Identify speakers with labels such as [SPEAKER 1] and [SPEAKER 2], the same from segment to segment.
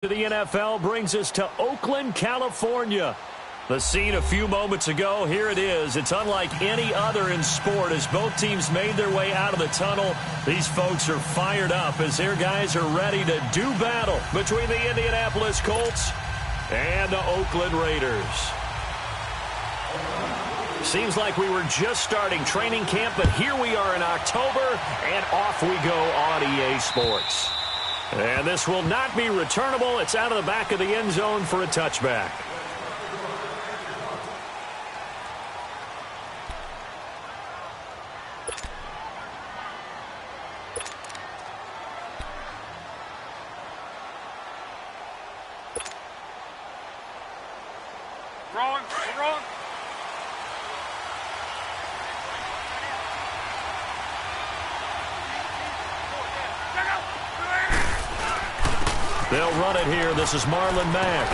[SPEAKER 1] The NFL brings us to Oakland, California. The scene a few moments ago, here it is. It's unlike any other in sport as both teams made their way out of the tunnel. These folks are fired up as their guys are ready to do battle between the Indianapolis Colts and the Oakland Raiders. Seems like we were just starting training camp, but here we are in October, and off we go on EA Sports. And this will not be returnable. It's out of the back of the end zone for a touchback.
[SPEAKER 2] Wrong.
[SPEAKER 1] They'll run it here. This is Marlon Mack.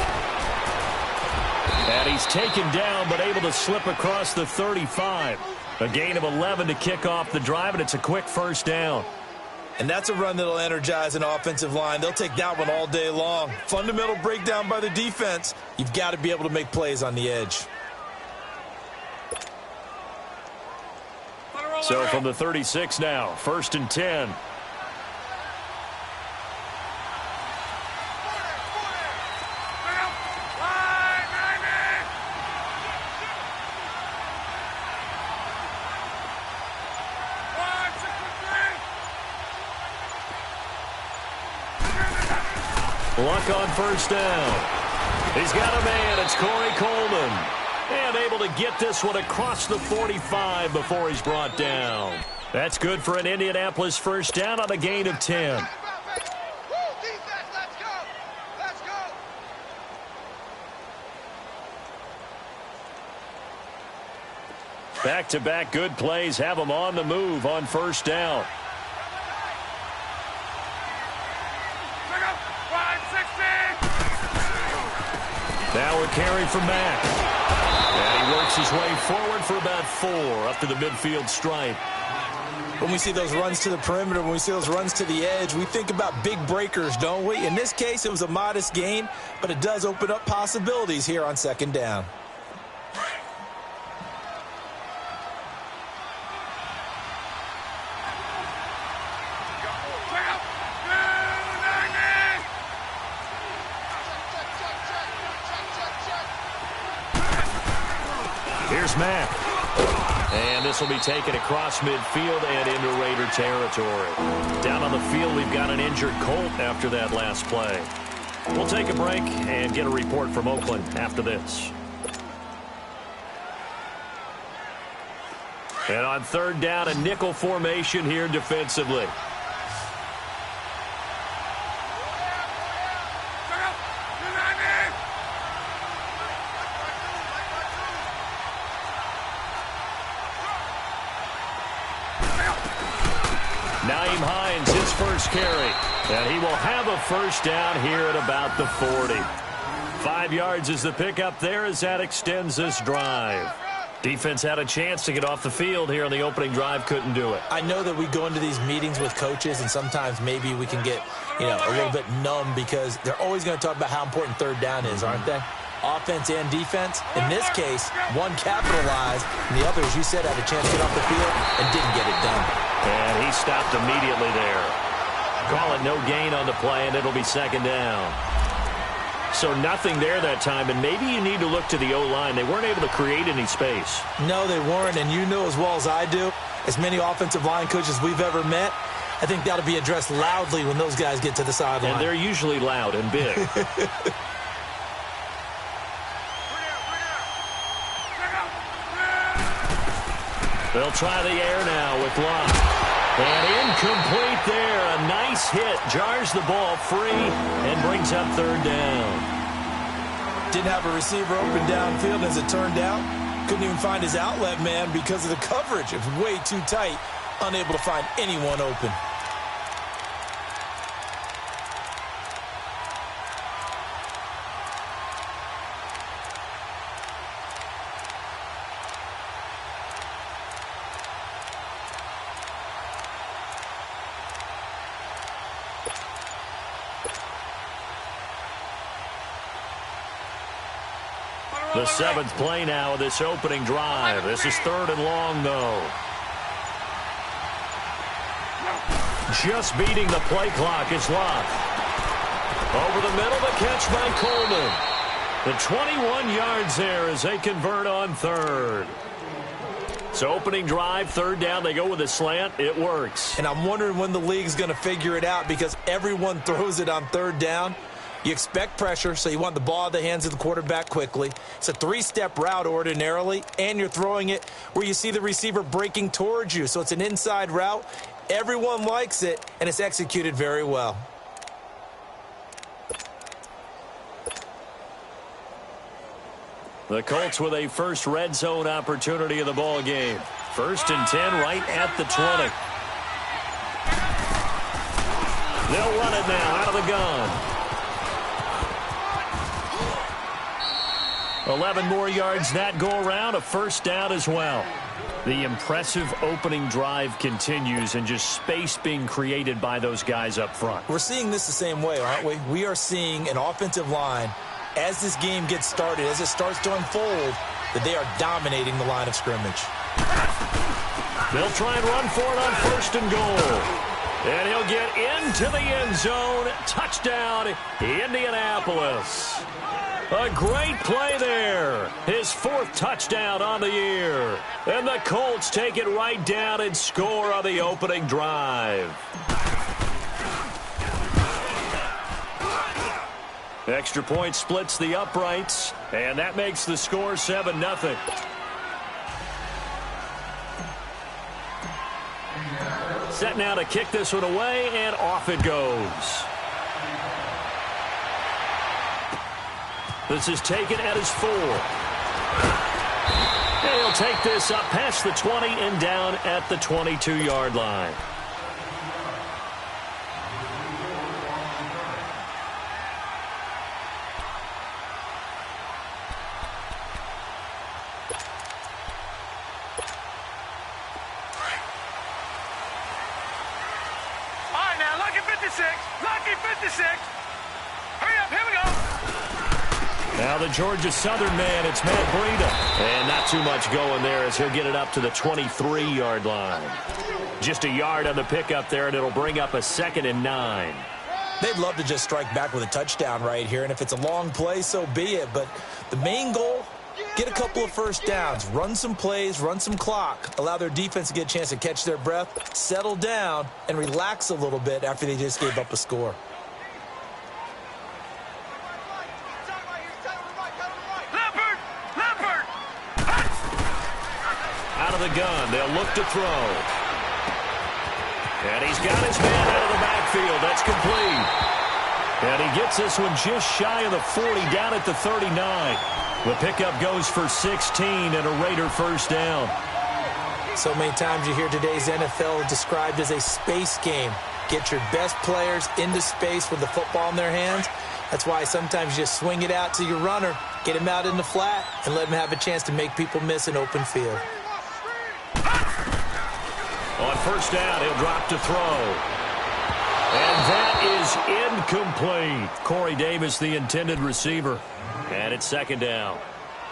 [SPEAKER 1] And he's taken down, but able to slip across the 35. A gain of 11 to kick off the drive, and it's a quick first down.
[SPEAKER 3] And that's a run that'll energize an offensive line. They'll take that one all day long. Fundamental breakdown by the defense. You've got to be able to make plays on the edge.
[SPEAKER 1] So from the 36 now, 1st and 10. Luck on first down. He's got a man. It's Corey Coleman. And able to get this one across the 45 before he's brought down. That's good for an Indianapolis first down on a gain of 10. Back-to-back good plays have them on the move on first down. Now a carry from Mack. And he works his way forward for about 4 up to the midfield stripe.
[SPEAKER 3] When we see those runs to the perimeter, when we see those runs to the edge, we think about big breakers, don't we? In this case, it was a modest gain, but it does open up possibilities here on second down.
[SPEAKER 1] Here's Mack. And this will be taken across midfield and into Raider territory. Down on the field, we've got an injured Colt after that last play. We'll take a break and get a report from Oakland after this. And on third down, a nickel formation here defensively. First carry, and he will have a first down here at about the 40. 5 yards is the pickup there as that extends this drive. Defense had a chance to get off the field here on the opening drive, couldn't do it.
[SPEAKER 3] I know that we go into these meetings with coaches, and sometimes maybe we can get, a little bit numb because they're always going to talk about how important third down is, aren't they? Offense and defense. In this case, one capitalized, and the other, as you said, had a chance to get off the field and didn't get it done.
[SPEAKER 1] And he stopped immediately there. Call it no gain on the play, and it'll be second down. So nothing there that time, and maybe you need to look to the O-line. They weren't able to create any space.
[SPEAKER 3] No, they weren't, and you know as well as I do, as many offensive line coaches we've ever met, I think that'll be addressed loudly when those guys get to the sideline.
[SPEAKER 1] And they're usually loud and big. They'll try the air now with Locke. And incomplete there. A nice hit. Jars the ball free and brings up third down.
[SPEAKER 3] Didn't have a receiver open downfield as it turned out. Couldn't even find his outlet man because of the coverage. It was way too tight. Unable to find anyone open.
[SPEAKER 1] The 7th play now of this opening drive. This is 3rd and long, though. Just beating the play clock is Love. Over the middle, the catch by Coleman. The 21 yards there as they convert on 3rd. So opening drive, 3rd down, they go with a slant. It works.
[SPEAKER 3] And I'm wondering when the league's going to figure it out because everyone throws it on 3rd down. You expect pressure, so you want the ball in the hands of the quarterback quickly. It's a 3-step route ordinarily, and you're throwing it where you see the receiver breaking towards you. So it's an inside route. Everyone likes it, and it's executed very well.
[SPEAKER 1] The Colts with a first red zone opportunity of the ball game. 1st and 10 right at the 20. They'll run it now out of the gun. 11 more yards that go around, a 1st down as well. The impressive opening drive continues and just space being created by those guys up front.
[SPEAKER 3] We're seeing this the same way, aren't we? We are seeing an offensive line, as this game gets started, as it starts to unfold, that they are dominating the line of scrimmage.
[SPEAKER 1] They'll try and run for it on 1st and goal. And he'll get into the end zone. Touchdown, Indianapolis. A great play there. His 4th touchdown on the year. And the Colts take it right down and score on the opening drive. Extra point splits the uprights, and that makes the score 7-0. Set now to kick this one away, and off it goes. This is taken at his 4. And he'll take this up past the 20 and down at the 22-yard line.
[SPEAKER 2] All right, now, lucky 56. Lucky 56. Hurry up, here we go.
[SPEAKER 1] Now the Georgia Southern man, it's Matt Breida. And not too much going there as he'll get it up to the 23-yard line. Just a yard on the pickup there, and it'll bring up a 2nd and 9.
[SPEAKER 3] They'd love to just strike back with a touchdown right here, and if it's a long play, so be it. But the main goal, get a couple of 1st downs, run some plays, run some clock, allow their defense to get a chance to catch their breath, settle down, and relax a little bit after they just gave up a score.
[SPEAKER 1] Out of the gun, they'll look to throw. And he's got his man out of the backfield. That's complete. And he gets this one just shy of the 40, down at the 39. The pickup goes for 16 and a Raider 1st down.
[SPEAKER 3] So many times you hear today's NFL described as a space game. Get your best players into space with the football in their hands. That's why sometimes you just swing it out to your runner, get him out in the flat, and let him have a chance to make people miss an open field.
[SPEAKER 1] On 1st down, he'll drop to throw. And that is incomplete. Corey Davis, the intended receiver. And it's 2nd down.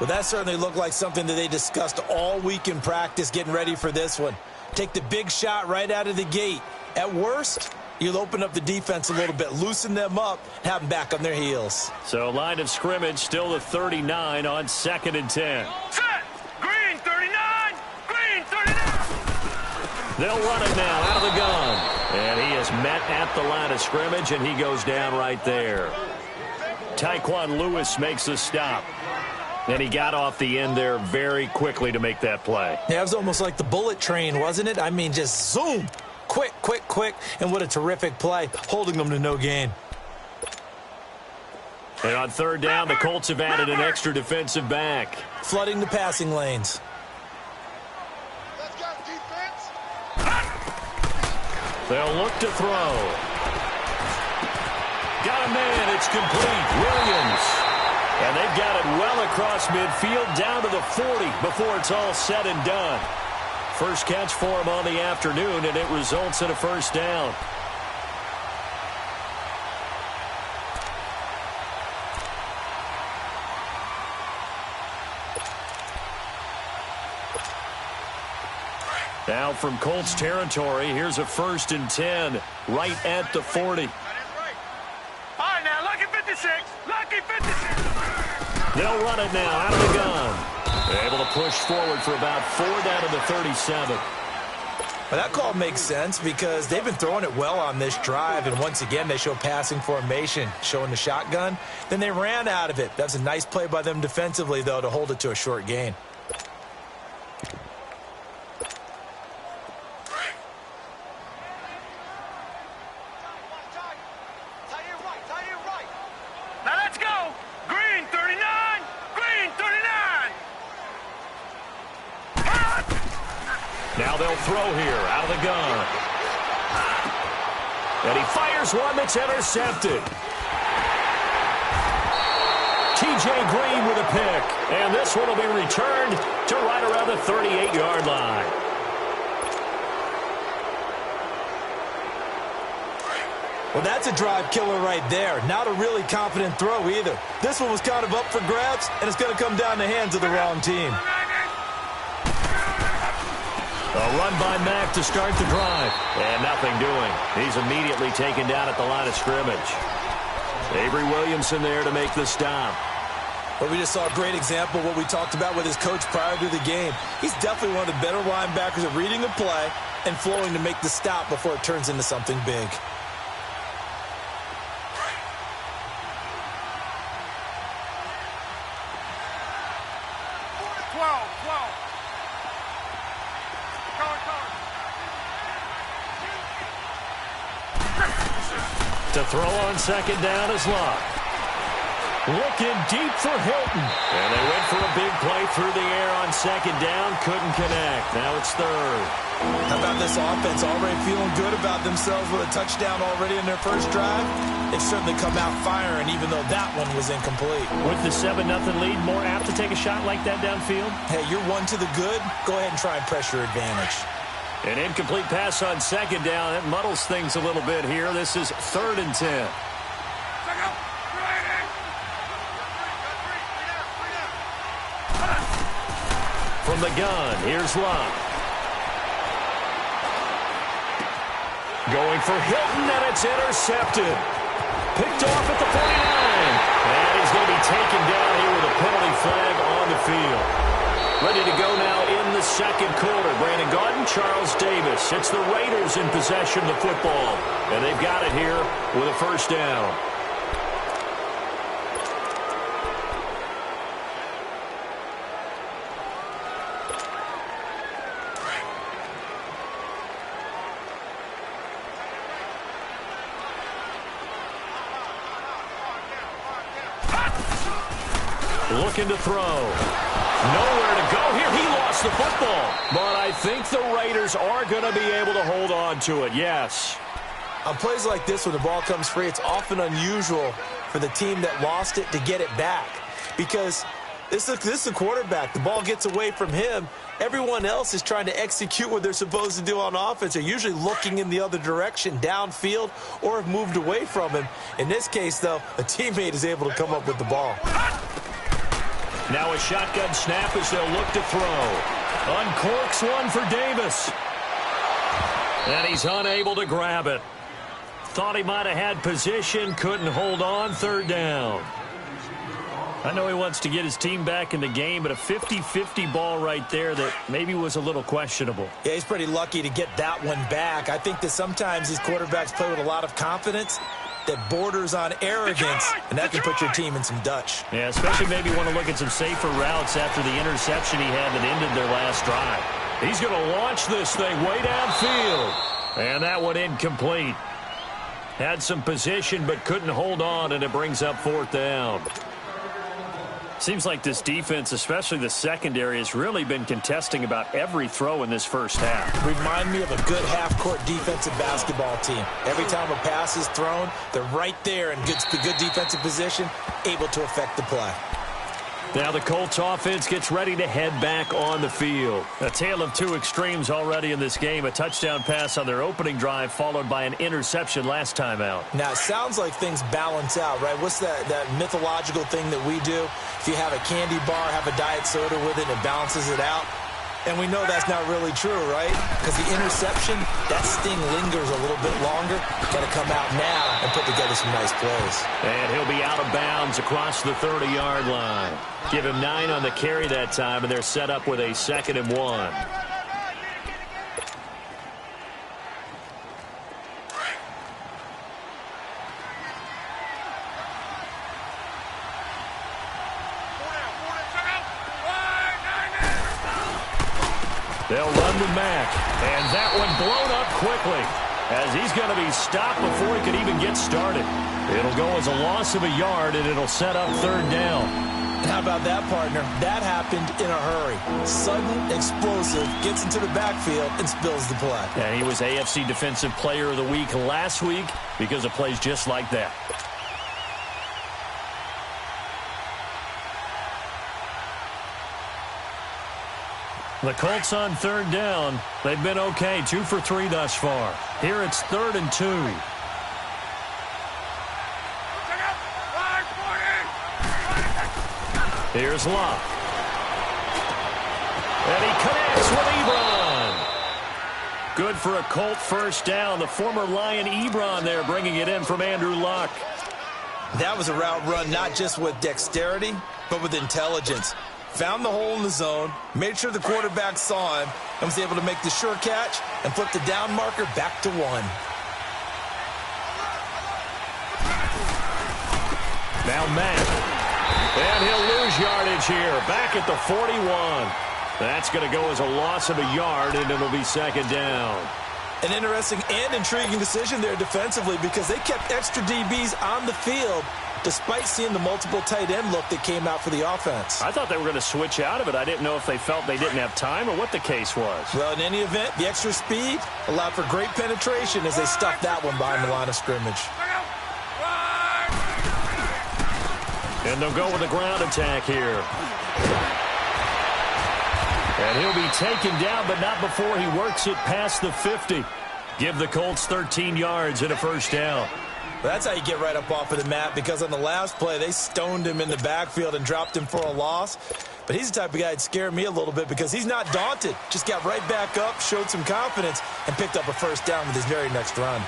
[SPEAKER 3] Well, that certainly looked like something that they discussed all week in practice getting ready for this one. Take the big shot right out of the gate. At worst, you'll open up the defense a little bit, loosen them up, have them back on their heels.
[SPEAKER 1] So line of scrimmage still the 39 on 2nd and 10.
[SPEAKER 2] Set. Green 39. Green 39.
[SPEAKER 1] They'll run it now out of the gun. And he is met at the line of scrimmage, and he goes down right there. Tyquan Lewis makes the stop. And he got off the end there very quickly to make that play.
[SPEAKER 3] Yeah, it was almost like the bullet train, wasn't it? I mean, just zoom. Quick, quick, quick. And what a terrific play, holding them to no gain.
[SPEAKER 1] And on 3rd down, the Colts have added an extra defensive back.
[SPEAKER 3] Flooding the passing lanes.
[SPEAKER 2] Let's go, defense.
[SPEAKER 1] They'll look to throw. Got a man. It's complete. Williams. And they've got it well across midfield down to the 40 before it's all said and done. First catch for him on the afternoon, and it results in a 1st down. Now from Colts territory, here's a 1st and 10 right at the 40.
[SPEAKER 2] All right, now, lucky 56. Lucky 56.
[SPEAKER 1] They'll run it now out of the gun. Able to push forward for about 4 down to the 37.
[SPEAKER 3] Well, that call makes sense because they've been throwing it well on this drive, and once again they show passing formation, showing the shotgun. Then they ran out of it. That's a nice play by them defensively, though, to hold it to a short gain.
[SPEAKER 2] Now let's go. Green 39. Green 39.
[SPEAKER 1] Now they'll throw here out of the gun. And he fires one that's intercepted. T.J. Green with a pick. And this one will be returned to right around the 38-yard line.
[SPEAKER 3] Well, that's a drive killer right there. Not a really confident throw either. This one was kind of up for grabs, and it's going to come down the hands of the wrong team.
[SPEAKER 1] A run by Mack to start the drive. And nothing doing. He's immediately taken down at the line of scrimmage. Avery Williamson there to make the stop.
[SPEAKER 3] Well, we just saw a great example of what we talked about with his coach prior to the game. He's definitely one of the better linebackers at reading the play and flowing to make the stop before it turns into something big.
[SPEAKER 2] 12.
[SPEAKER 1] To throw on 2nd down is Locke. Looking deep for Hilton. And they went for a big play through the air on 2nd down. Couldn't connect. Now it's 3rd.
[SPEAKER 3] How about this offense already feeling good about themselves with a touchdown already in their first drive? They've certainly come out firing, even though that one was incomplete.
[SPEAKER 1] With the 7-0 lead, more apt to take a shot like that downfield?
[SPEAKER 3] Hey, you're one to the good. Go ahead and try and press your advantage.
[SPEAKER 1] An incomplete pass on 2nd down. It muddles things a little bit here. This is 3rd and 10. From the gun, here's Locke. Going for Hilton, and it's intercepted. Picked off at the 49. And he's going to be taken down here with a penalty flag on the field. Ready to go now in the 2nd quarter. Brandon Gaudin, Charles Davis. It's the Raiders in possession of the football. And they've got it here with a 1st down. Looking to throw. Nowhere to go here. He lost the football. But I think the Raiders are going to be able to hold on to it, yes.
[SPEAKER 3] On plays like this, when the ball comes free, it's often unusual for the team that lost it to get it back. Because this is the quarterback. The ball gets away from him. Everyone else is trying to execute what they're supposed to do on offense. They're usually looking in the other direction, downfield, or have moved away from him. In this case, though, a teammate is able to come up with the ball.
[SPEAKER 1] Now a shotgun snap as they'll look to throw. Uncorks one for Davis. And he's unable to grab it. Thought he might have had position, couldn't hold on. 3rd down. I know he wants to get his team back in the game, but a 50-50 ball right there that maybe was a little questionable.
[SPEAKER 3] Yeah, he's pretty lucky to get that one back. I think that sometimes these quarterbacks play with a lot of confidence that borders on arrogance, and that can put your team in some Dutch.
[SPEAKER 1] Yeah, especially maybe want to look at some safer routes after the interception he had that ended their last drive. He's going to launch this thing way downfield. And that one incomplete. Had some position but couldn't hold on, and it brings up 4th down. Seems like this defense, especially the secondary, has really been contesting about every throw in this first half.
[SPEAKER 3] Remind me of a good half-court defensive basketball team. Every time a pass is thrown, they're right there in good defensive position, able to affect the play.
[SPEAKER 1] Now the Colts offense gets ready to head back on the field. A tale of two extremes already in this game. A touchdown pass on their opening drive followed by an interception last time out.
[SPEAKER 3] Now it sounds like things balance out, right? What's that mythological thing that we do? If you have a candy bar, have a diet soda with it, and it balances it out. And we know that's not really true, right? Because the interception, that sting lingers a little bit longer. Got to come out now and put together some nice plays.
[SPEAKER 1] And he'll be out of bounds across the 30-yard line. Give him 9 on the carry that time, and they're set up with a 2nd and 1. They'll run to Mack, and that one blown up quickly as he's going to be stopped before he could even get started. It'll go as a loss of a yard, and it'll set up 3rd down.
[SPEAKER 3] And how about that, partner? That happened in a hurry. Sudden, explosive, gets into the backfield, and spills the play.
[SPEAKER 1] And he was AFC Defensive Player of the Week last week because of plays just like that. The Colts on 3rd down. They've been okay, 2 for 3 thus far. Here it's 3rd and 2. Here's Locke. And he connects with Ebron. Good for a Colt 1st down. The former Lion Ebron there bringing it in from Andrew Luck.
[SPEAKER 3] That was a route run not just with dexterity, but with intelligence. Found the hole in the zone, made sure the quarterback saw him, and was able to make the sure catch and flip the down marker back to 1.
[SPEAKER 1] Now Mack. And he'll lose yardage here. Back at the 41. That's going to go as a loss of a yard, and it'll be 2nd down.
[SPEAKER 3] An interesting and intriguing decision there defensively because they kept extra DBs on the field despite seeing the multiple tight end look that came out for the offense.
[SPEAKER 1] I thought they were going to switch out of it. I didn't know if they felt they didn't have time or what the case was.
[SPEAKER 3] Well, in any event, the extra speed allowed for great penetration as they stuffed that one behind the line of scrimmage.
[SPEAKER 1] And they'll go with a ground attack here. And he'll be taken down, but not before he works it past the 50. Give the Colts 13 yards and a 1st down.
[SPEAKER 3] That's how you get right up off of the mat, because on the last play, they stoned him in the backfield and dropped him for a loss. But he's the type of guy that scared me a little bit because he's not daunted. Just got right back up, showed some confidence, and picked up a 1st down with his very next run.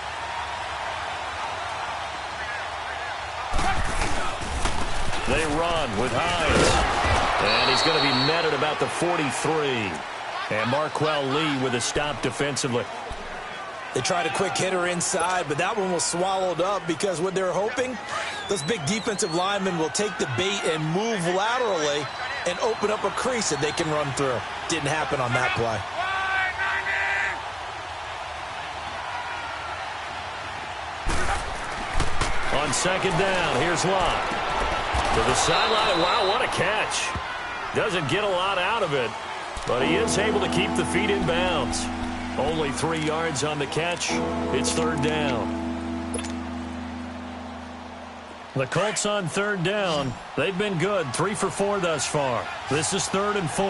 [SPEAKER 1] They run with Hines. And he's going to be met at about the 43. And Marquell Lee with a stop defensively.
[SPEAKER 3] They tried a quick hitter inside, but that one was swallowed up because what they're hoping, those big defensive linemen will take the bait and move laterally and open up a crease that they can run through. Didn't happen on that play.
[SPEAKER 1] On 2nd down, here's Locke. To the sideline. Wow, what a catch. Doesn't get a lot out of it, but he is able to keep the feet in bounds. Only 3 yards on the catch. It's 3rd down. The Colts on 3rd down. They've been good. 3 for 4 thus far. This is 3rd and 4.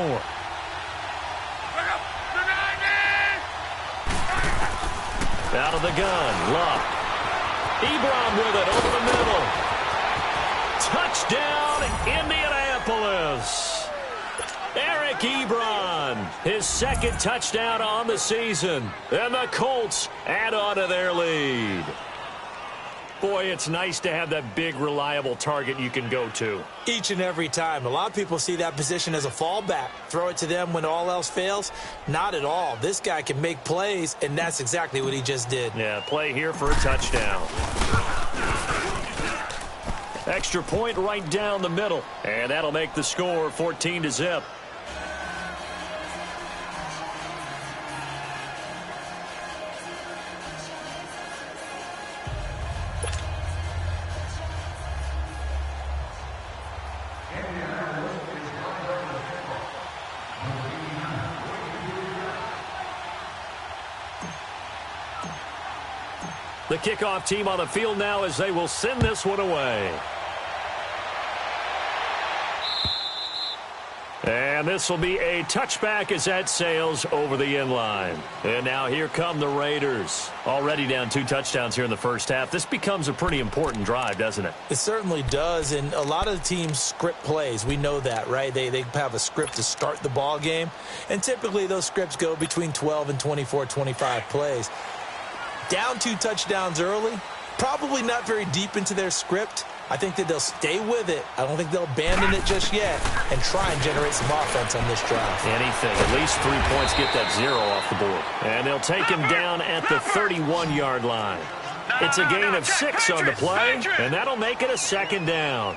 [SPEAKER 1] Out of the gun. Locke. Ebron with it over the middle. Touchdown, Indianapolis. Eric Ebron, his 2nd touchdown on the season. And the Colts add on to their lead. Boy, it's nice to have that big, reliable target you can go to.
[SPEAKER 3] Each and every time. A lot of people see that position as a fallback. Throw it to them when all else fails. Not at all. This guy can make plays, and that's exactly what he just did.
[SPEAKER 1] Yeah, play here for a touchdown. Extra point right down the middle. And that'll make the score 14-0. The kickoff team on the field now as they will send this one away. And And this will be a touchback as that sails over the end line. And now here come the Raiders. Already down 2 touchdowns here in the first half. This becomes a pretty important drive, doesn't it?
[SPEAKER 3] It certainly does, and a lot of the teams script plays. We know that, right? They have a script to start the ball game, and typically those scripts go between 12 and 24, 25 plays. Down 2 touchdowns early, probably not very deep into their script. I think that they'll stay with it. I don't think they'll abandon it just yet and try and generate some offense on this drive.
[SPEAKER 1] Anything. At least 3 points, get that 0 off the board. And they'll take him down at the 31-yard line. It's a gain of 6 on the play, and that'll make it a 2nd down.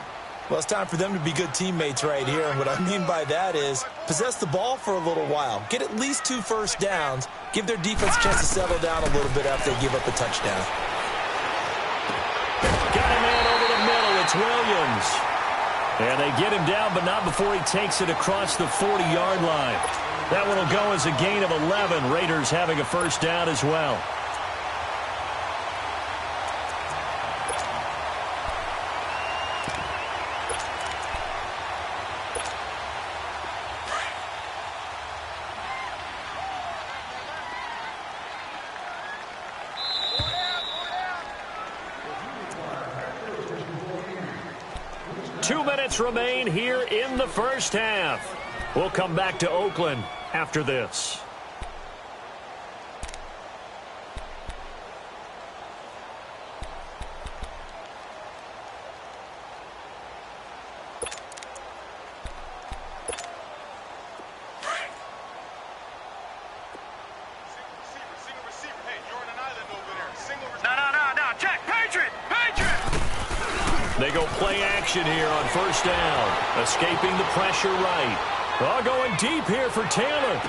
[SPEAKER 3] Well, it's time for them to be good teammates right here, and what I mean by that is possess the ball for a little while, get at least 2 first downs, give their defense a chance to settle down a little bit after they give up a touchdown.
[SPEAKER 1] Got him in over the middle. It's Williams. And they get him down, but not before he takes it across the 40-yard line. That one will go as a gain of 11. Raiders having a first down as well. Remain here in the first half. We'll come back to Oakland after this. They go play action here on first down. Escaping the pressure right. Going deep here for Taylor.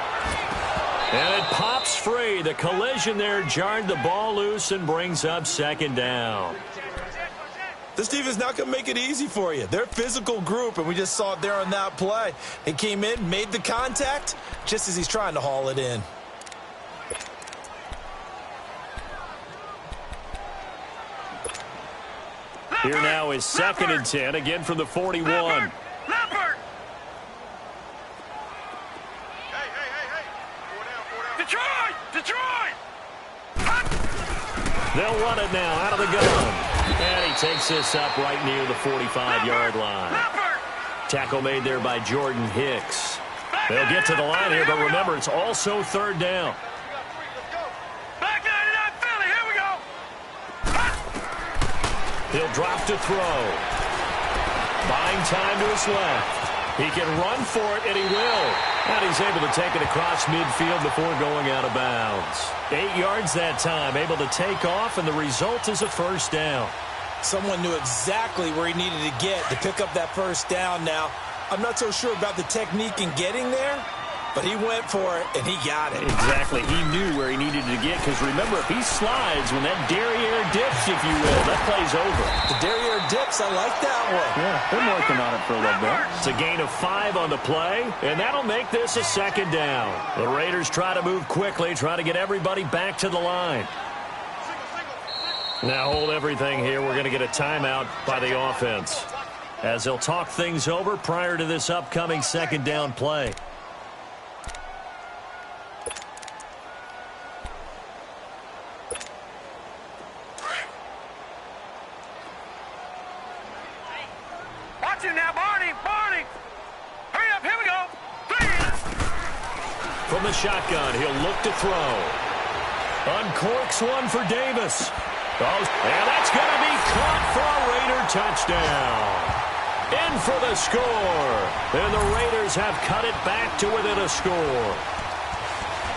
[SPEAKER 1] And it pops free. The collision there jarred the ball loose and brings up 2nd down.
[SPEAKER 3] This defense is not going to make it easy for you. They're a physical group, and we just saw it there on that play. He came in, made the contact, just as he's trying to haul it in.
[SPEAKER 1] Here now is 2nd and 10, again from the 41.
[SPEAKER 2] Hey. Detroit!
[SPEAKER 1] They'll run it now out of the gun. And he takes this up right near the 45-yard line. Tackle made there by Jordan Hicks. They'll get to the line here, but remember, it's also 3rd down. He'll drop to throw. Buying time to his left. He can run for it, and he will. And he's able to take it across midfield before going out of bounds. 8 yards that time, able to take off, and the result is a first down.
[SPEAKER 3] Someone knew exactly where he needed to get to pick up that first down now. I'm not so sure about the technique in getting there, but he went for it, and he got it.
[SPEAKER 1] Exactly. He knew where he needed to get, because remember, if he slides, when that derriere dips, if you will, that play's over.
[SPEAKER 3] The derriere dips, I like that one.
[SPEAKER 1] Yeah, been working on it for a little bit. It's a gain of 5 on the play, and that'll make this a 2nd down. The Raiders try to move quickly, try to get everybody back to the line. Now hold everything here. We're going to get a timeout by the offense, as they'll talk things over prior to this upcoming 2nd down play. From the shotgun, he'll look to throw. Uncorks one for Davis. And that's going to be caught for a Raider touchdown. In for the score. And the Raiders have cut it back to within a score.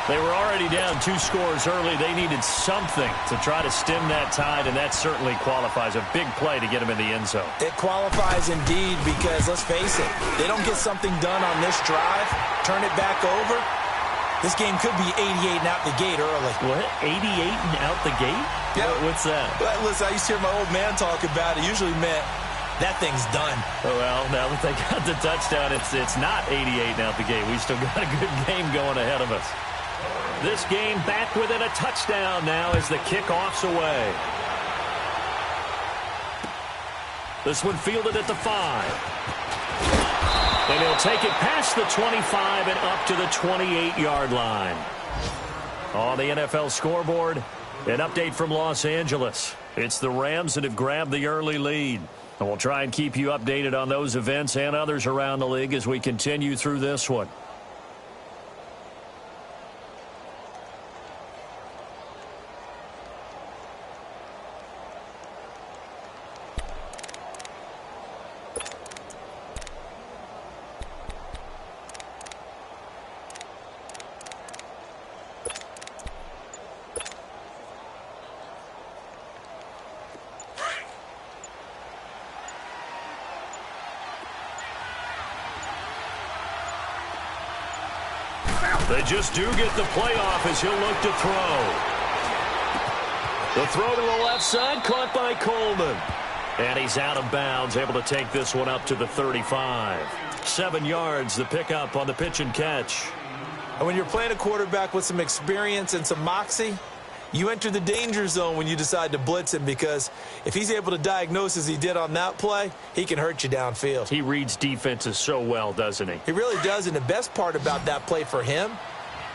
[SPEAKER 1] They were already down 2 scores early. They needed something to try to stem that tide, and that certainly qualifies. A big play to get him in the end zone.
[SPEAKER 3] It qualifies indeed, because let's face it, they don't get something done on this drive, turn it back over, this game could be 88 and out the gate early.
[SPEAKER 1] What? 88 and out the gate?
[SPEAKER 3] Yeah.
[SPEAKER 1] What's that?
[SPEAKER 3] Well, listen, I used to hear my old man talk about it. Usually meant that thing's done.
[SPEAKER 1] Well, now that they got the touchdown, it's not 88 and out the gate. We still got a good game going ahead of us. This game back within a touchdown now as the kickoff's away. This one fielded at the 5. And he'll take it past the 25 and up to the 28-yard line. On the NFL scoreboard, an update from Los Angeles. It's the Rams that have grabbed the early lead. And we'll try and keep you updated on those events and others around the league as we continue through this one. They just do get the playoff as he'll look to throw. The throw to the left side, caught by Coleman. And he's out of bounds, able to take this one up to the 35. 7 yards, the pickup on the pitch and catch.
[SPEAKER 3] And when you're playing a quarterback with some experience and some moxie, you enter the danger zone when you decide to blitz him, because if he's able to diagnose as he did on that play, he can hurt you downfield.
[SPEAKER 1] He reads defenses so well, doesn't he?
[SPEAKER 3] He really does, and the best part about that play for him,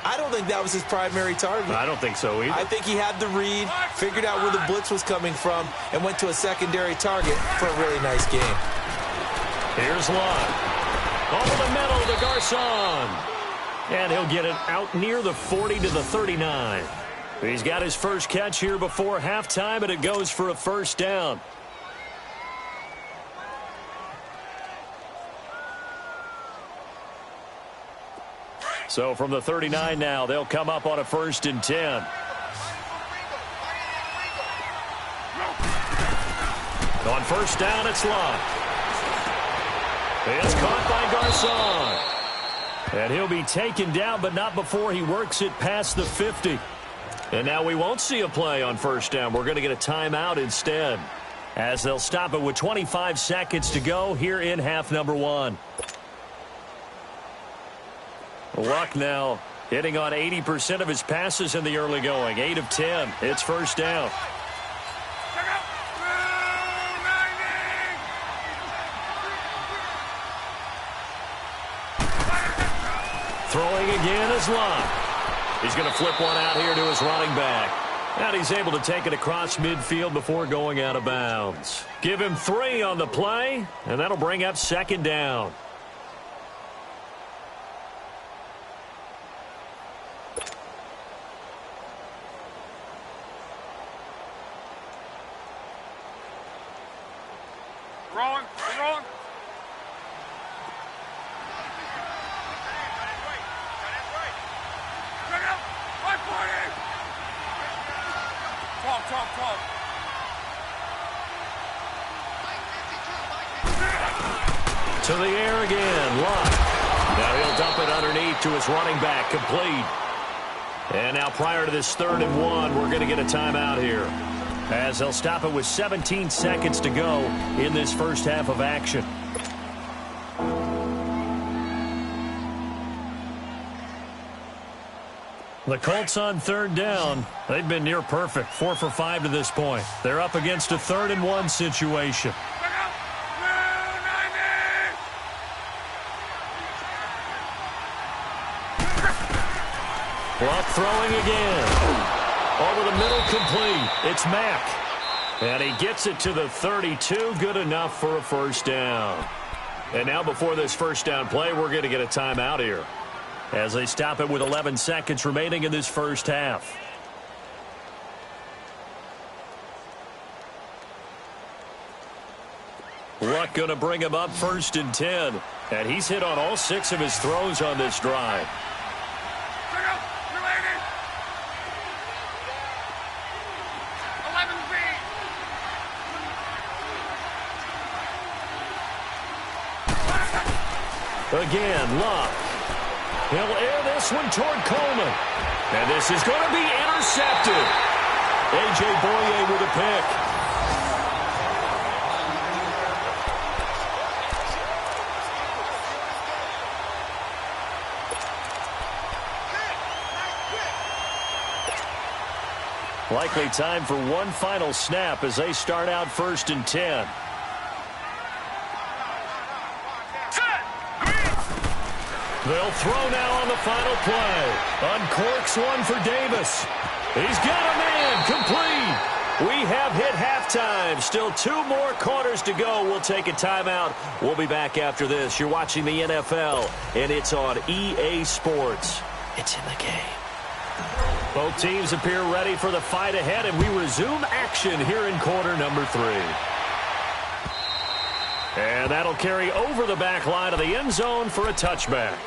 [SPEAKER 3] I don't think that was his primary target.
[SPEAKER 1] I don't think so either.
[SPEAKER 3] I think he had the read, figured out where the blitz was coming from, and went to a secondary target for a really nice game.
[SPEAKER 1] Here's Lott. Over the middle to Garcon. And he'll get it out near the 40 to the 39. He's got his first catch here before halftime, and it goes for a first down. So from the 39 now, they'll come up on a 1st and 10. On first down, it's Lott. It's caught by Garcon. And he'll be taken down, but not before he works it past the 50. And now we won't see a play on first down. We're going to get a timeout instead, as they'll stop it with 25 seconds to go here in half number 1. Luck now hitting on 80% of his passes in the early going. 8 of 10. It's first down. Throwing again is Lott. He's going to flip one out here to his running back. And he's able to take it across midfield before going out of bounds. Give him 3 on the play, and that'll bring up second down.
[SPEAKER 2] Rolling. Talk.
[SPEAKER 1] To the air again, Lott. Now he'll dump it underneath to his running back, complete. And now prior to this 3rd and 1, we're going to get a timeout here, as they'll stop it with 17 seconds to go in this first half of action. The Colts on 3rd down. They've been near perfect, 4 for 5 to this point. They're up against a 3rd and 1 situation. Luck throwing again. Over the middle, complete. It's Mack. And he gets it to the 32. Good enough for a first down. And now before this first down play, we're going to get a timeout here, as they stop it with 11 seconds remaining in this first half. Luck going to bring him up 1st and 10. And he's hit on all 6 of his throws on this drive. Again, Luck. He'll air this one toward Coleman. And this is going to be intercepted. A.J. Boye with a pick. Likely time for one final snap as they start out 1st and 10.
[SPEAKER 2] Set.
[SPEAKER 1] They'll throw now on the final play. Uncorks one for Davis. He's got a man. Complete. We have hit halftime. Still 2 more quarters to go. We'll take a timeout. We'll be back after this. You're watching the NFL, and it's on EA Sports. It's in the game. Both teams appear ready for the fight ahead, and we resume action here in quarter number 3. And that'll carry over the back line of the end zone for a touchback.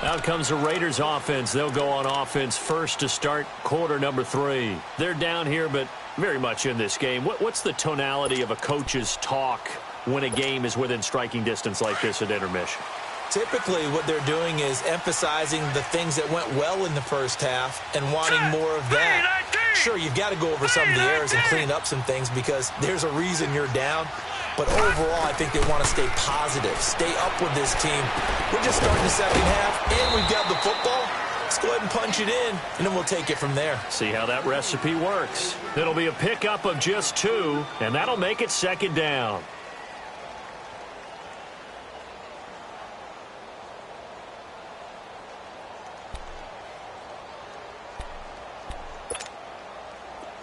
[SPEAKER 1] Out comes the Raiders offense. They'll go on offense first to start quarter number 3. They're down here, but very much in this game. What's the tonality of a coach's talk when a game is within striking distance like this at intermission?
[SPEAKER 3] Typically, what they're doing is emphasizing the things that went well in the first half and wanting more of that. Sure, you've got to go over some of the errors and clean up some things because there's a reason you're down. But overall, I think they want to stay positive, stay up with this team. We're just starting the second half, and we've got the football. Let's go ahead and punch it in, and then we'll take it from there.
[SPEAKER 1] See how that recipe works. It'll be a pickup of just 2, and that'll make it second down.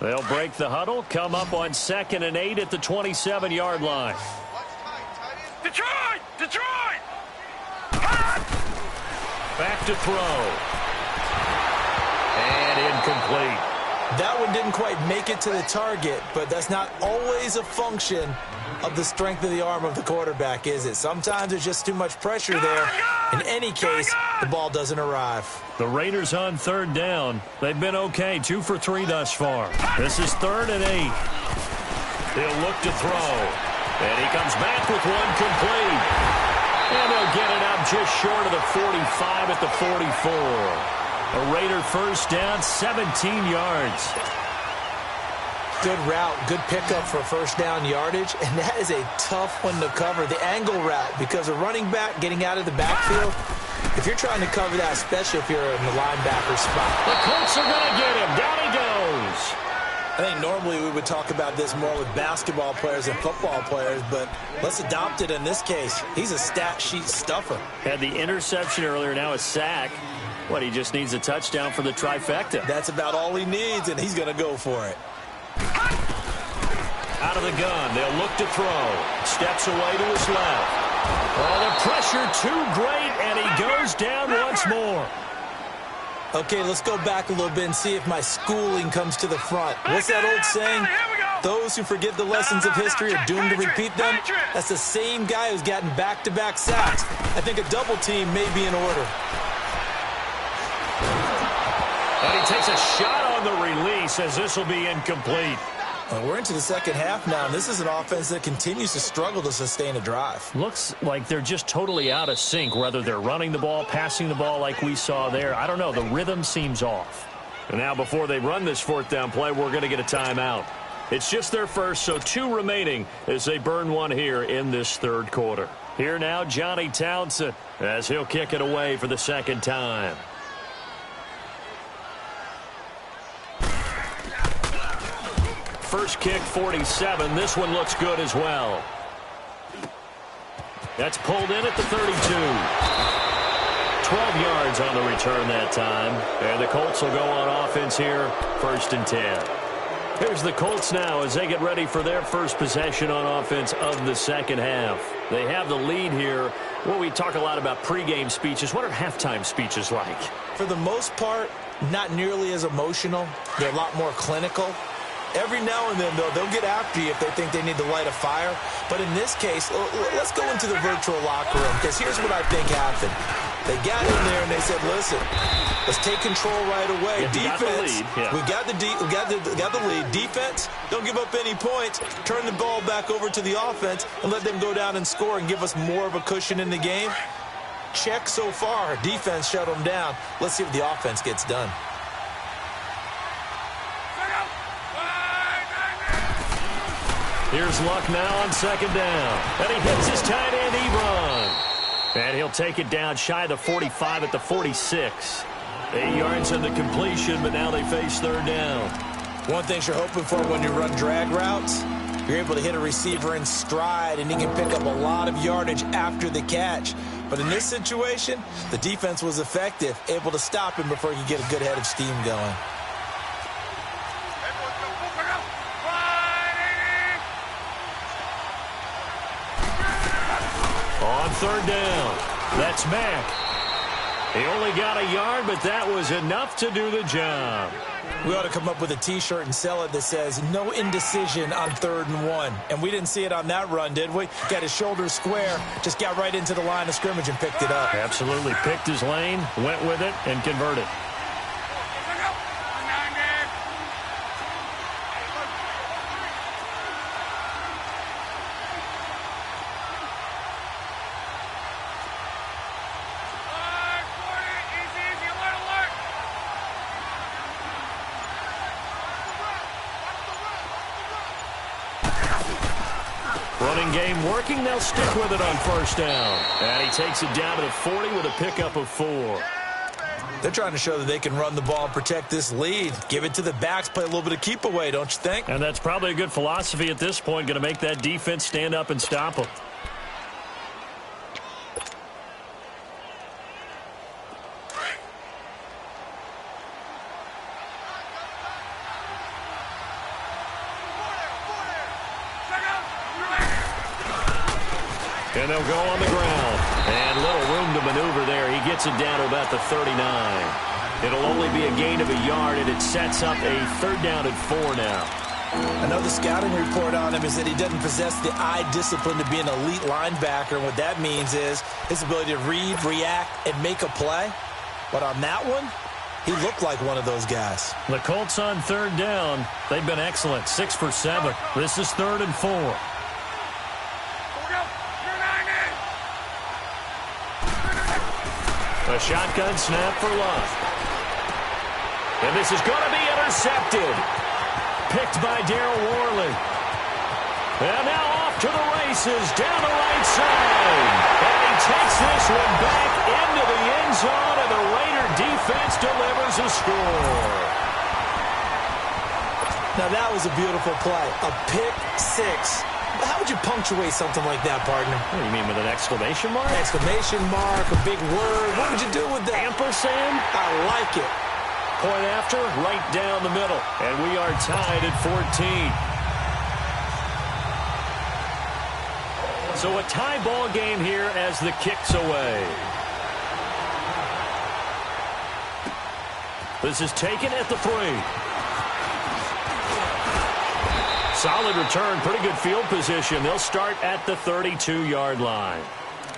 [SPEAKER 1] They'll break the huddle, come up on 2nd and 8 at the 27-yard line.
[SPEAKER 2] Detroit! Detroit!
[SPEAKER 1] Back to throw. And incomplete.
[SPEAKER 3] That one didn't quite make it to the target, but that's not always a function of the strength of the arm of the quarterback, is it? Sometimes there's just too much pressure there. In any case, the ball doesn't arrive.
[SPEAKER 1] The Raiders on 3rd down. They've been okay, 2 for 3 thus far. This is 3rd and 8. He'll look to throw. And he comes back with one complete. And they'll get it out just short of the 45 at the 44. A Raider first down, 17 yards.
[SPEAKER 3] Good route, good pickup for first down yardage, and that is a tough one to cover. The angle route, because a running back getting out of the backfield, if you're trying to cover that, especially if you're in the linebacker spot.
[SPEAKER 1] The Colts are going to get him. Down he goes.
[SPEAKER 3] I think normally we would talk about this more with basketball players and football players, but let's adopt it in this case. He's a stat sheet stuffer.
[SPEAKER 1] Had the interception earlier, now a sack. What, he just needs a touchdown for the trifecta.
[SPEAKER 3] That's about all he needs, and he's going to go for it.
[SPEAKER 1] Out of the gun, they'll look to throw. Steps away to his left. Oh, the pressure too great, and he goes down once more.
[SPEAKER 3] Okay, let's go back a little bit and see if my schooling comes to the front. What's that old saying? Those who forget the lessons of history are doomed to repeat them. That's the same guy who's gotten back-to-back sacks. I think a double team may be in order.
[SPEAKER 1] And he takes a shot on the release as this will be incomplete.
[SPEAKER 3] Well, we're into the second half now, and this is an offense that continues to struggle to sustain a drive.
[SPEAKER 1] Looks like they're just totally out of sync, whether they're running the ball, passing the ball like we saw there. I don't know. The rhythm seems off. And now before they run this 4th down play, we're going to get a timeout. It's just their first, so 2 remaining as they burn one here in this 3rd quarter. Here now, Johnny Townsend, as he'll kick it away for the 2nd time. First kick, 47. This one looks good as well. That's pulled in at the 32. 12 yards on the return that time. And the Colts will go on offense here, 1st and 10. Here's the Colts now as they get ready for their first possession on offense of the 2nd half. They have the lead here. Well, we talk a lot about pregame speeches. What are halftime speeches like?
[SPEAKER 3] For the most part, not nearly as emotional. They're a lot more clinical. Every now and then, though, they'll get after you if they think they need to light a fire. But in this case, let's go into the virtual locker room, because here's what I think happened. They got in there and they said, listen, let's take control right away. Defense, we got the lead. Defense, don't give up any points. Turn the ball back over to the offense and let them go down and score and give us more of a cushion in the game. Check so far. Defense shut them down. Let's see if the offense gets done.
[SPEAKER 1] Here's Luck now on 2nd down. And he hits his tight end, Ebron. And he'll take it down shy of the 45 at the 46. 8 yards in the completion, but now they face 3rd down.
[SPEAKER 3] One thing you're hoping for when you run drag routes, you're able to hit a receiver in stride, and he can pick up a lot of yardage after the catch. But in this situation, the defense was effective, able to stop him before he could get a good head of steam going.
[SPEAKER 1] On third down, that's Mack. He only got a yard, but that was enough to do the job.
[SPEAKER 3] We ought to come up with a T-shirt and sell it that says, no indecision on 3rd and 1. And we didn't see it on that run, did we? Got his shoulders square, just got right into the line of scrimmage and picked it up.
[SPEAKER 1] Absolutely picked his lane, went with it, and converted. Running game working. They'll stick with it on first down. And he takes it down to the 40 with a pickup of 4.
[SPEAKER 3] They're trying to show that they can run the ball and protect this lead. Give it to the backs, play a little bit of keep away, don't you think?
[SPEAKER 1] And that's probably a good philosophy at this point. Going to make that defense stand up and stop them. And they'll go on the ground. And little room to maneuver there. He gets it down to about the 39. It'll only be a gain of a yard, and it sets up a 3rd down and 4 now.
[SPEAKER 3] Another scouting report on him is that he doesn't possess the eye discipline to be an elite linebacker. And what that means is his ability to read, react, and make a play. But on that one, he looked like one of those guys.
[SPEAKER 1] The Colts on 3rd down. They've been excellent. 6 for 7. This is 3rd and 4. A shotgun snap for Love. And this is going to be intercepted. Picked by Darryl Worley. And now off to the races down the right side. And he takes this one back into the end zone, and the Raider defense delivers a score.
[SPEAKER 3] Now that was a beautiful play. A pick 6. How would you punctuate something like that, partner?
[SPEAKER 1] What do you mean, with an exclamation mark?
[SPEAKER 3] Exclamation mark, a big word. What would you do with that?
[SPEAKER 1] Ampersand?
[SPEAKER 3] I like it.
[SPEAKER 1] Point after, right down the middle. And we are tied at 14. So a tie ball game here as the kick's away. This is taken at the 3. Solid return, pretty good field position. They'll start at the 32-yard line.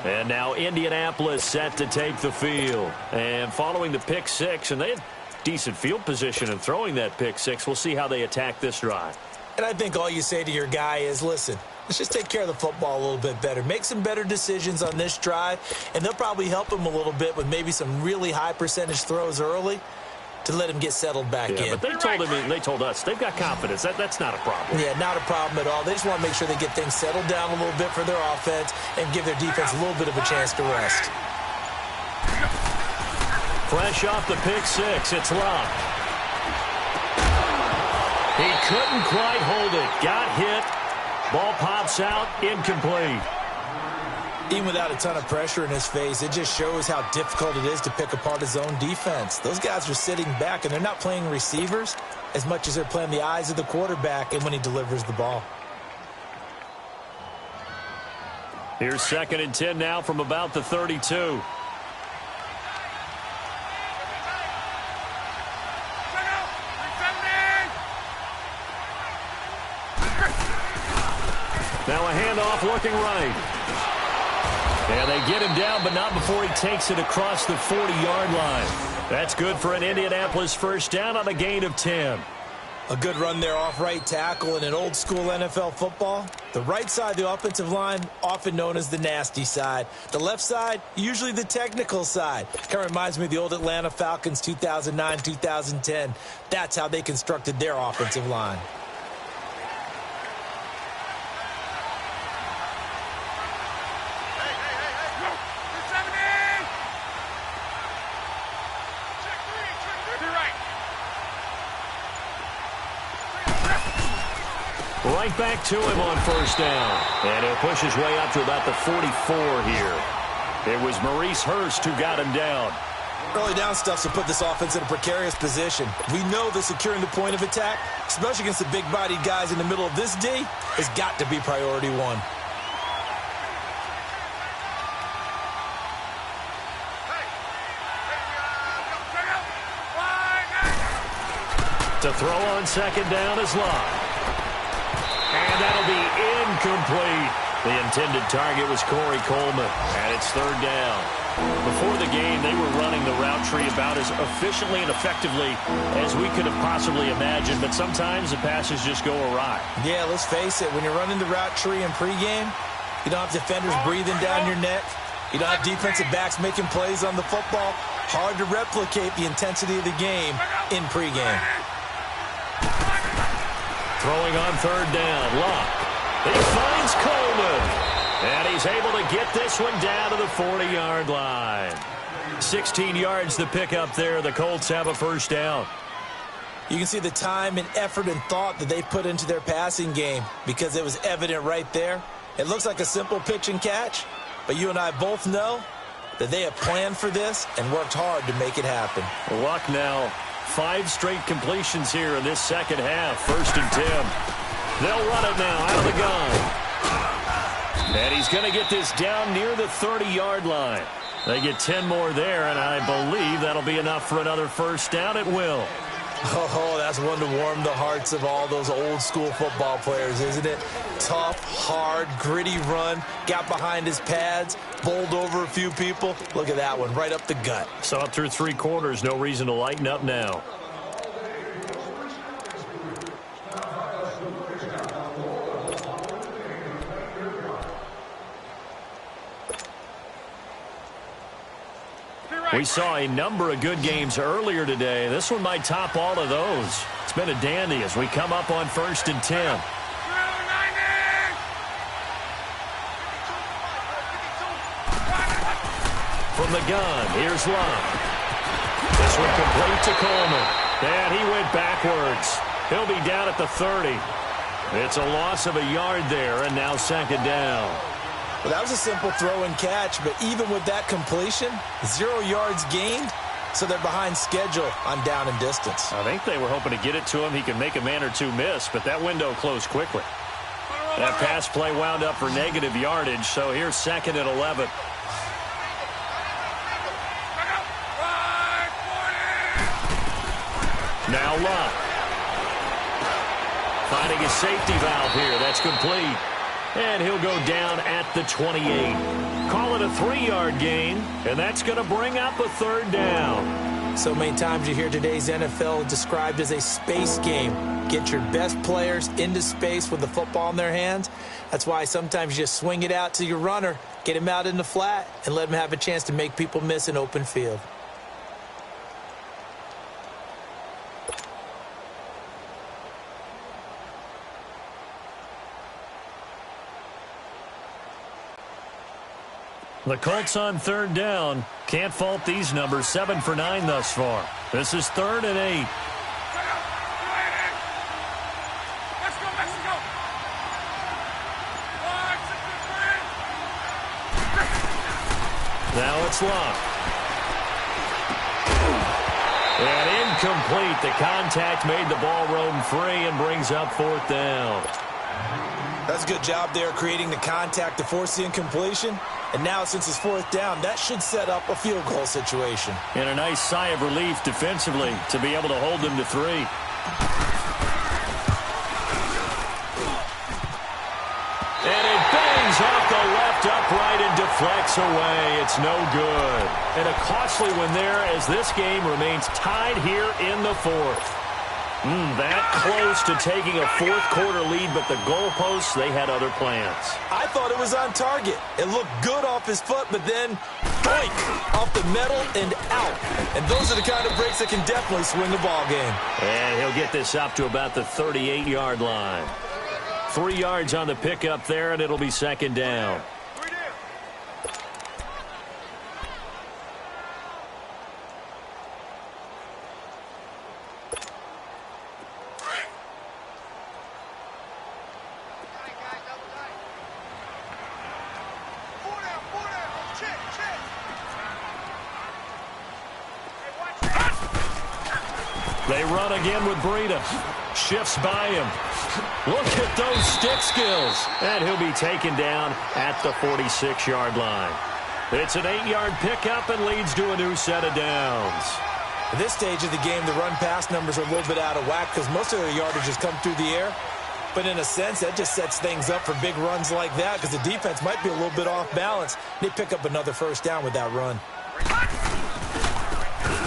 [SPEAKER 1] And now Indianapolis set to take the field. And following the pick 6, and they had decent field position in throwing that pick 6. We'll see how they attack this drive.
[SPEAKER 3] And I think all you say to your guy is, listen, let's just take care of the football a little bit better. Make some better decisions on this drive, and they'll probably help him a little bit with maybe some really high percentage throws early to let him get settled back in.
[SPEAKER 1] But they told us they've got confidence. That's not a problem.
[SPEAKER 3] Yeah, not a problem at all. They just want to make sure they get things settled down a little bit for their offense and give their defense a little bit of a chance to rest.
[SPEAKER 1] Fresh off the pick 6, it's Love. He couldn't quite hold it. Got hit. Ball pops out, incomplete.
[SPEAKER 3] Even without a ton of pressure in his face, it just shows how difficult it is to pick apart his own defense. Those guys are sitting back, and they're not playing receivers as much as they're playing the eyes of the quarterback and when he delivers the ball.
[SPEAKER 1] Here's 2nd and 10 now from about the 32. Now a handoff looking right. And they get him down, but not before he takes it across the 40-yard line. That's good for an Indianapolis first down on a gain of 10.
[SPEAKER 3] A good run there off right tackle in an old-school NFL football. The right side of the offensive line, often known as the nasty side. The left side, usually the technical side. Kind of reminds me of the old Atlanta Falcons 2009-2010. That's how they constructed their offensive line.
[SPEAKER 1] Right back to him on first down. And he'll push his way up to about the 44 here. It was Maurice Hurst who got him down.
[SPEAKER 3] Early down stuff to put this offense in a precarious position. We know that securing the point of attack, especially against the big-bodied guys in the middle of this D, has got to be priority one.
[SPEAKER 1] To throw on second down is Locke. And that'll be incomplete. The intended target was Corey Coleman, and it's third down. Before the game, they were running the route tree about as efficiently and effectively as we could have possibly imagined, but sometimes the passes just go awry.
[SPEAKER 3] Yeah, let's face it, when you're running the route tree in pregame, you don't have defenders breathing down your neck. You don't have defensive backs making plays on the football. Hard to replicate the intensity of the game in pregame.
[SPEAKER 1] Throwing on third down, Locke. He finds Coleman. And he's able to get this one down to the 40-yard line. 16 yards to pick up there. The Colts have a first down.
[SPEAKER 3] You can see the time and effort and thought that they put into their passing game because it was evident right there. It looks like a simple pitch and catch, but you and I both know that they have planned for this and worked hard to make it happen.
[SPEAKER 1] Luck now. 5 straight completions here in this second half. First and 10. They'll run it now out of the gun. And he's going to get this down near the 30-yard line. They get 10 more there, and I believe that'll be enough for another first down. It will.
[SPEAKER 3] Oh, that's one to warm the hearts of all those old-school football players, isn't it? Tough, hard, gritty run. Got behind his pads, bowled over a few people. Look at that one, right up the gut.
[SPEAKER 1] So up through 3 quarters, no reason to lighten up now. We saw a number of good games earlier today. This one might top all of those. It's been a dandy as we come up on first and 10. From the gun, here's Locke. This one complete to Coleman. And he went backwards. He'll be down at the 30. It's a loss of a yard there, and now second down.
[SPEAKER 3] Well, that was a simple throw and catch, but even with that completion, 0 yards gained, so they're behind schedule on down and distance.
[SPEAKER 1] I think they were hoping to get it to him. He could make a man or two miss, but that window closed quickly. That pass play wound up for negative yardage, so here's second and 11. Now Locke. Finding his safety valve here. That's complete. And he'll go down at the 28. Call it a 3-yard gain, and that's going to bring up a third down.
[SPEAKER 3] So many times you hear today's NFL described as a space game. Get your best players into space with the football in their hands. That's why sometimes you just swing it out to your runner, get him out in the flat, and let him have a chance to make people miss an open field.
[SPEAKER 1] The Colts on third down. Can't fault these numbers. 7 for 9 thus far. This is 3rd and 8.
[SPEAKER 2] Let's go, Mexico!
[SPEAKER 1] Now it's Locke. And incomplete. The contact made the ball roam free and brings up 4th down.
[SPEAKER 3] That's a good job there creating the contact to force the incompletion. And now, since it's 4th down, that should set up a field goal situation.
[SPEAKER 1] And a nice sigh of relief defensively to be able to hold them to 3. And it bangs off the left upright and deflects away. It's no good. And a costly one there as this game remains tied here in the 4th. That close to taking a 4th quarter lead, but the goalposts, they had other plans.
[SPEAKER 3] I thought it was on target. It looked good off his foot, but then, boink, off the metal and out. And those are the kind of breaks that can definitely swing the ball game.
[SPEAKER 1] And he'll get this up to about the 38-yard line. 3 yards on the pickup there, and it'll be second down.
[SPEAKER 2] Check.
[SPEAKER 1] They run again with Breida. Shifts by him. Look at those stick skills. And he'll be taken down at the 46-yard line. It's an 8-yard pickup and leads to a new set of downs.
[SPEAKER 3] At this stage of the game, the run-pass numbers are a little bit out of whack because most of their yardage has come through the air. But in a sense, that just sets things up for big runs like that because the defense might be a little bit off balance. They pick up another first down with that run.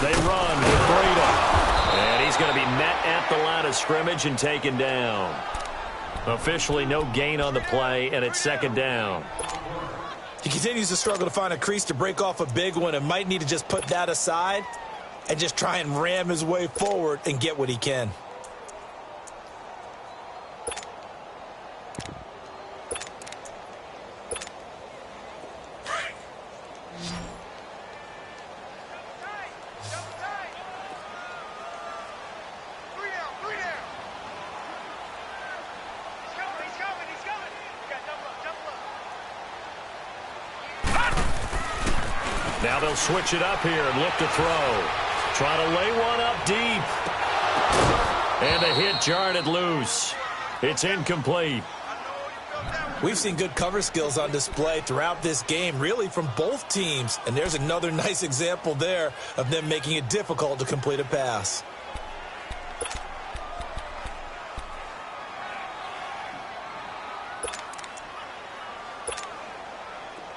[SPEAKER 1] They run with Breida. And he's going to be met at the line of scrimmage and taken down. Officially no gain on the play, and it's second down.
[SPEAKER 3] He continues to struggle to find a crease to break off a big one and might need to just put that aside and just try and ram his way forward and get what he can.
[SPEAKER 1] Now they'll switch it up here and look to throw. Try to lay one up deep. And the hit jarred it loose. It's incomplete.
[SPEAKER 3] We've seen good cover skills on display throughout this game, really from both teams. And there's another nice example there of them making it difficult to complete a pass.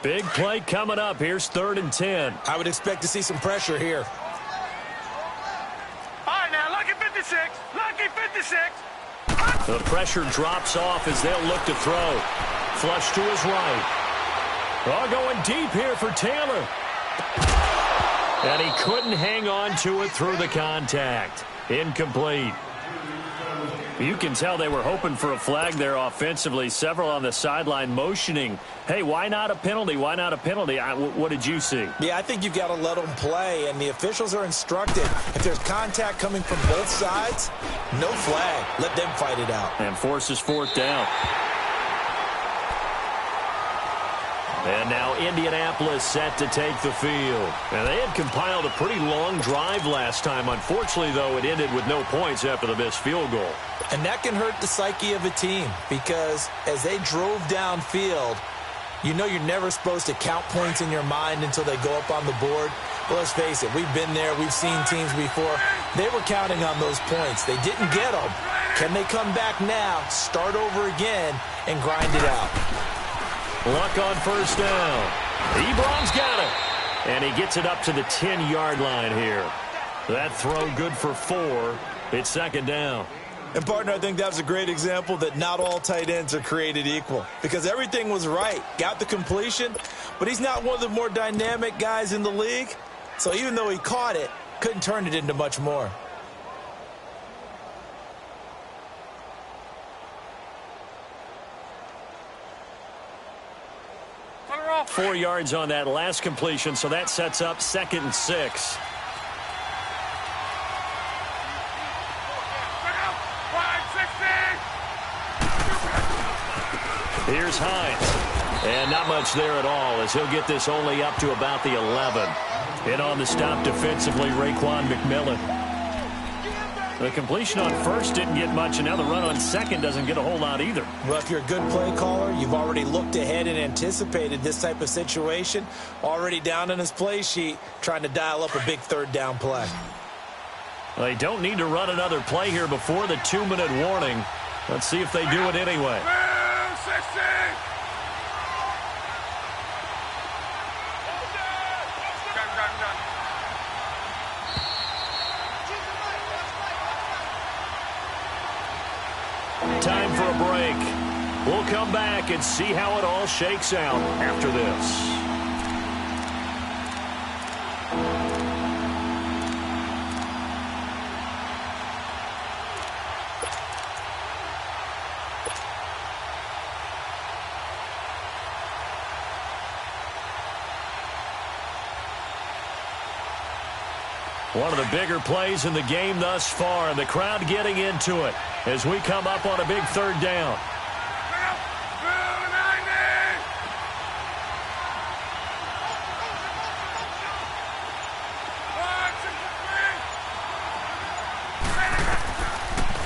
[SPEAKER 1] Big play coming up. Here's 3rd and 10.
[SPEAKER 3] I would expect to see some pressure here.
[SPEAKER 2] All right, now, lucky 56. Lucky 56.
[SPEAKER 1] The pressure drops off as they'll look to throw. Flush to his right. Oh, going deep here for Taylor. And he couldn't hang on to it through the contact. Incomplete. You can tell they were hoping for a flag there offensively. Several on the sideline motioning. Hey, why not a penalty? Why not a penalty? What did you see?
[SPEAKER 3] Yeah, I think you've got to let them play, and the officials are instructed. If there's contact coming from both sides, no flag. Let them fight it out.
[SPEAKER 1] And forces 4th down. And now Indianapolis set to take the field. And they had compiled a pretty long drive last time. Unfortunately, though, it ended with no points after the missed field goal.
[SPEAKER 3] And that can hurt the psyche of a team because as they drove downfield, you know you're never supposed to count points in your mind until they go up on the board. But let's face it, we've been there. We've seen teams before. They were counting on those points. They didn't get them. Can they come back now, start over again, and grind it out?
[SPEAKER 1] Luck on first down. Ebron's got it. And he gets it up to the 10-yard line here. That throw good for 4. It's second down.
[SPEAKER 3] And, partner, I think that was a great example that not all tight ends are created equal because everything was right. Got the completion, but he's not one of the more dynamic guys in the league. So even though he caught it, couldn't turn it into much more.
[SPEAKER 2] Put her off.
[SPEAKER 1] 4 yards on that last completion, so that sets up 2nd and 6. Here's Hines. And not much there at all as he'll get this only up to about the 11. And on the stop defensively, Raekwon McMillan. The completion on first didn't get much, and now the run on second doesn't get a whole lot either.
[SPEAKER 3] Well, if you're a good play caller, you've already looked ahead and anticipated this type of situation. Already down on his play sheet, trying to dial up a big 3rd down play.
[SPEAKER 1] They don't need to run another play here before the 2-minute warning. Let's see if they do it anyway. Time for a break. We'll come back and see how it all shakes out after this. One of the bigger plays in the game thus far, and the crowd getting into it as we come up on a big 3rd down.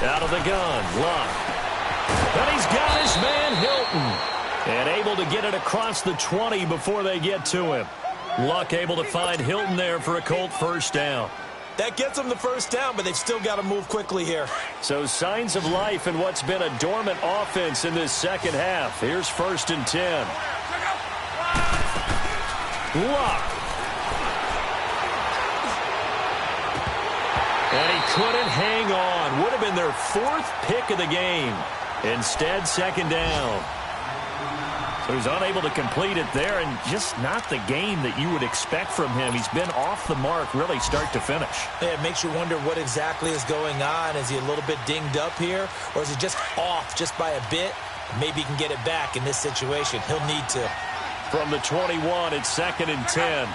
[SPEAKER 1] Out of the gun, Luck. And he's got his man Hilton. And able to get it across the 20 before they get to him. Luck able to find Hilton there for a Colt first down.
[SPEAKER 3] That gets them the first down, but they've still got to move quickly here.
[SPEAKER 1] So signs of life in what's been a dormant offense in this second half. Here's 1st and 10. Luck. And he couldn't hang on. Would have been their 4th pick of the game. Instead, 2nd down. So he's unable to complete it there, and just not the game that you would expect from him. He's been off the mark really start to finish.
[SPEAKER 3] Yeah, it makes you wonder what exactly is going on. Is he a little bit dinged up here, or is he just off just by a bit? Maybe he can get it back in this situation. He'll need to.
[SPEAKER 1] From the 21, it's 2nd and 10.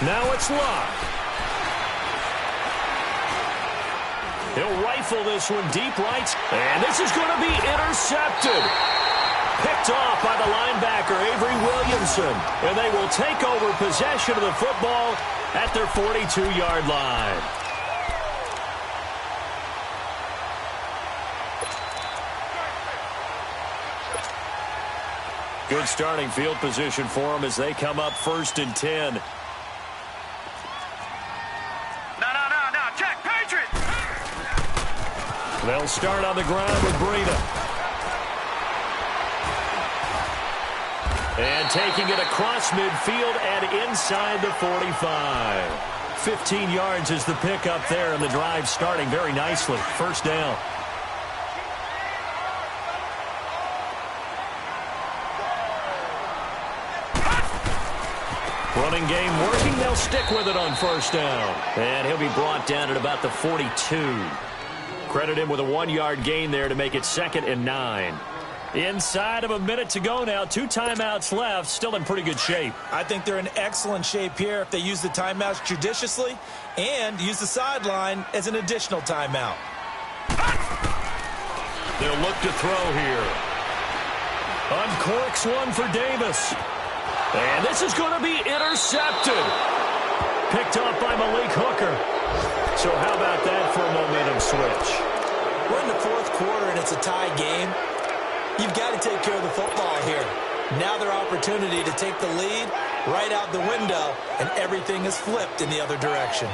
[SPEAKER 1] Now it's Luck. He'll rifle this one deep right, and this is going to be intercepted. Picked off by the linebacker, Avery Williamson, and they will take over possession of the football at their 42-yard line. Good starting field position for them as they come up 1st and 10. They'll start on the ground with Breida. And taking it across midfield and inside the 45. 15 yards is the pickup there, and the drive starting very nicely. 1st down. Running game working. They'll stick with it on 1st down. And he'll be brought down at about the 42. Credit him with a 1-yard gain there to make it 2nd and 9. Inside of a minute to go now. 2 timeouts left. Still in pretty good shape.
[SPEAKER 3] I think they're in excellent shape here if they use the timeouts judiciously and use the sideline as an additional timeout.
[SPEAKER 1] They'll look to throw here. Uncorks one for Davis. And this is going to be intercepted. Picked off by Malik Hooker. So how about that for a momentum switch?
[SPEAKER 3] We're in the 4th quarter, and it's a tie game. You've got to take care of the football here. Now their opportunity to take the lead right out the window, and everything is flipped in the other direction.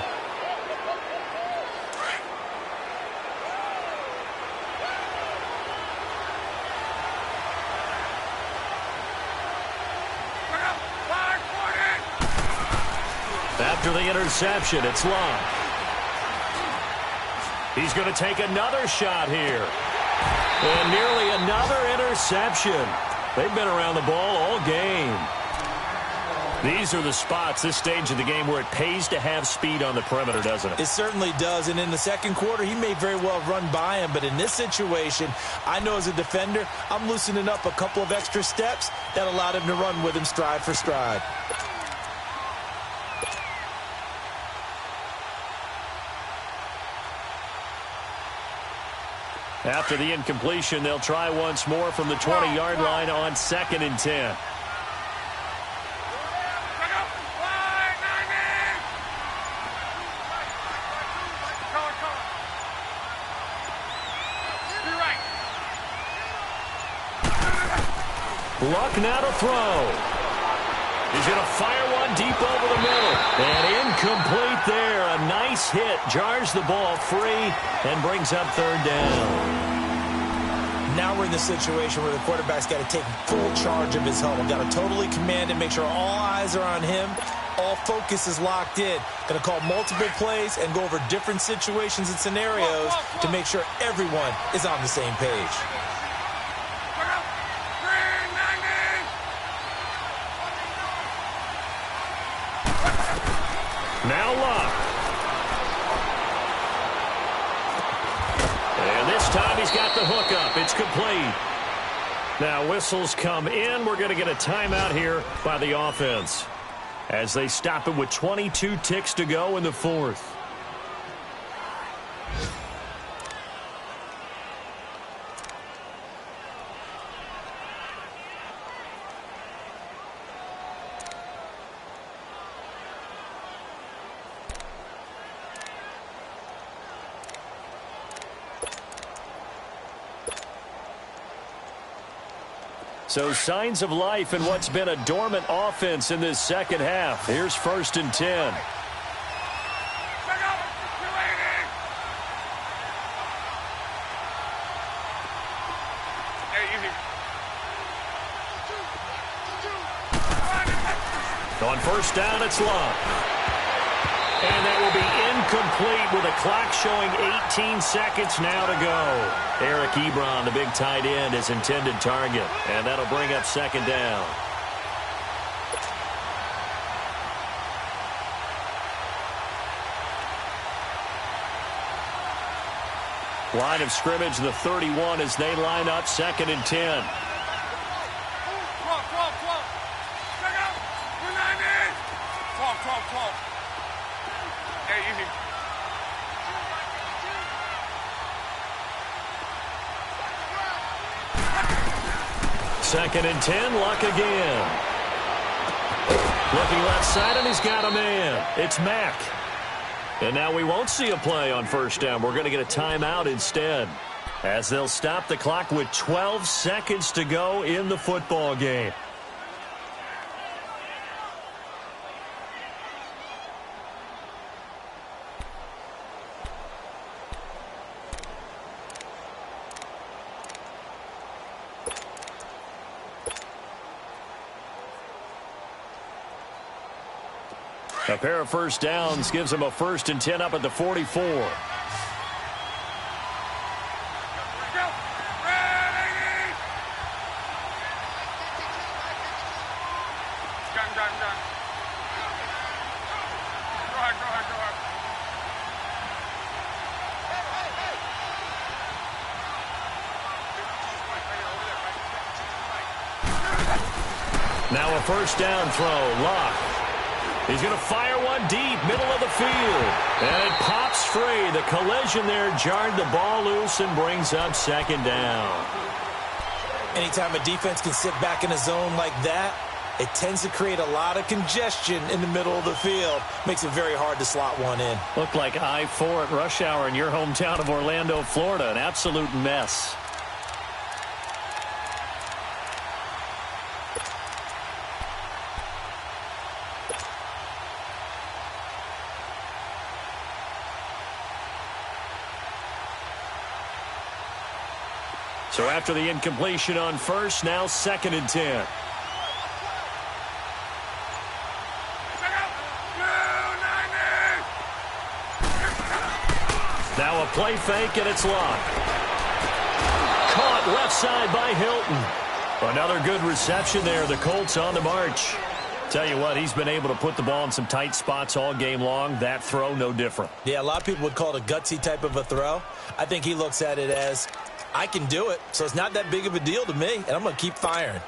[SPEAKER 1] After the interception, it's Long. He's going to take another shot here. And nearly another interception. They've been around the ball all game. These are the spots, this stage of the game, where it pays to have speed on the perimeter, doesn't it?
[SPEAKER 3] It certainly does. And in the 2nd quarter, he may very well run by him. But in this situation, I know as a defender, I'm loosening up a couple of extra steps that allowed him to run with him stride for stride.
[SPEAKER 1] After the incompletion, they'll try once more from the 20-yard line on 2nd and 10. Luck now to throw. He's going to fire one deep over the middle. And incomplete there. A nice hit. Jars the ball free and brings up 3rd down.
[SPEAKER 3] Now we're in the situation where the quarterback's got to take full charge of his huddle. Got to totally command and make sure all eyes are on him. All focus is locked in. Going to call multiple plays and go over different situations and scenarios to make sure everyone is on the same page.
[SPEAKER 1] Now Luck. And this time he's got the hook up. It's complete. Now whistles come in. We're going to get a timeout here by the offense as they stop it with 22 ticks to go in the 4th. So signs of life in what's been a dormant offense in this second half. Here's 1st and 10. On 1st down, it's Love. And that will be incomplete with a clock showing 18 seconds now to go. Eric Ebron, the big tight end, is intended target. And that'll bring up 2nd down. Line of scrimmage, the 31, as they line up 2nd and 10. Second and 10, Luck again. Looking left side, and he's got a man. It's Mack. And now we won't see a play on 1st down. We're going to get a timeout instead, as they'll stop the clock with 12 seconds to go in the football game. A pair of 1st downs gives him a 1st and 10 up at the 44. Now a 1st down throw, Locke. He's going to fire one deep, middle of the field. And it pops free. The collision there jarred the ball loose and brings up 2nd down.
[SPEAKER 3] Anytime a defense can sit back in a zone like that, it tends to create a lot of congestion in the middle of the field. Makes it very hard to slot one in.
[SPEAKER 1] Looked like I-4 at rush hour in your hometown of Orlando, Florida. An absolute mess. So after the incompletion on 1st, now 2nd and 10. Now a play fake, and it's Locke. Caught left side by Hilton. Another good reception there. The Colts on the march. Tell you what, he's been able to put the ball in some tight spots all game long. That throw, no different.
[SPEAKER 3] Yeah, a lot of people would call it a gutsy type of a throw. I think he looks at it as, I can do it, so it's not that big of a deal to me, and I'm going to keep firing.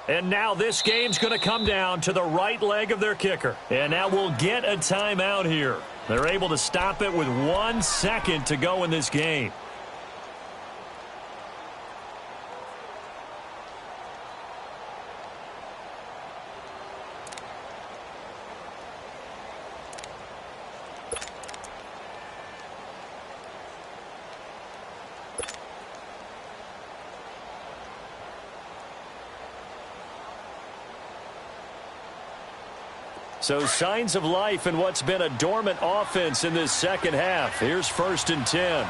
[SPEAKER 1] And now this game's going to come down to the right leg of their kicker. And now we'll get a timeout here. They're able to stop it with 1 second to go in this game. So signs of life in what's been a dormant offense in this second half. Here's 1st and 10.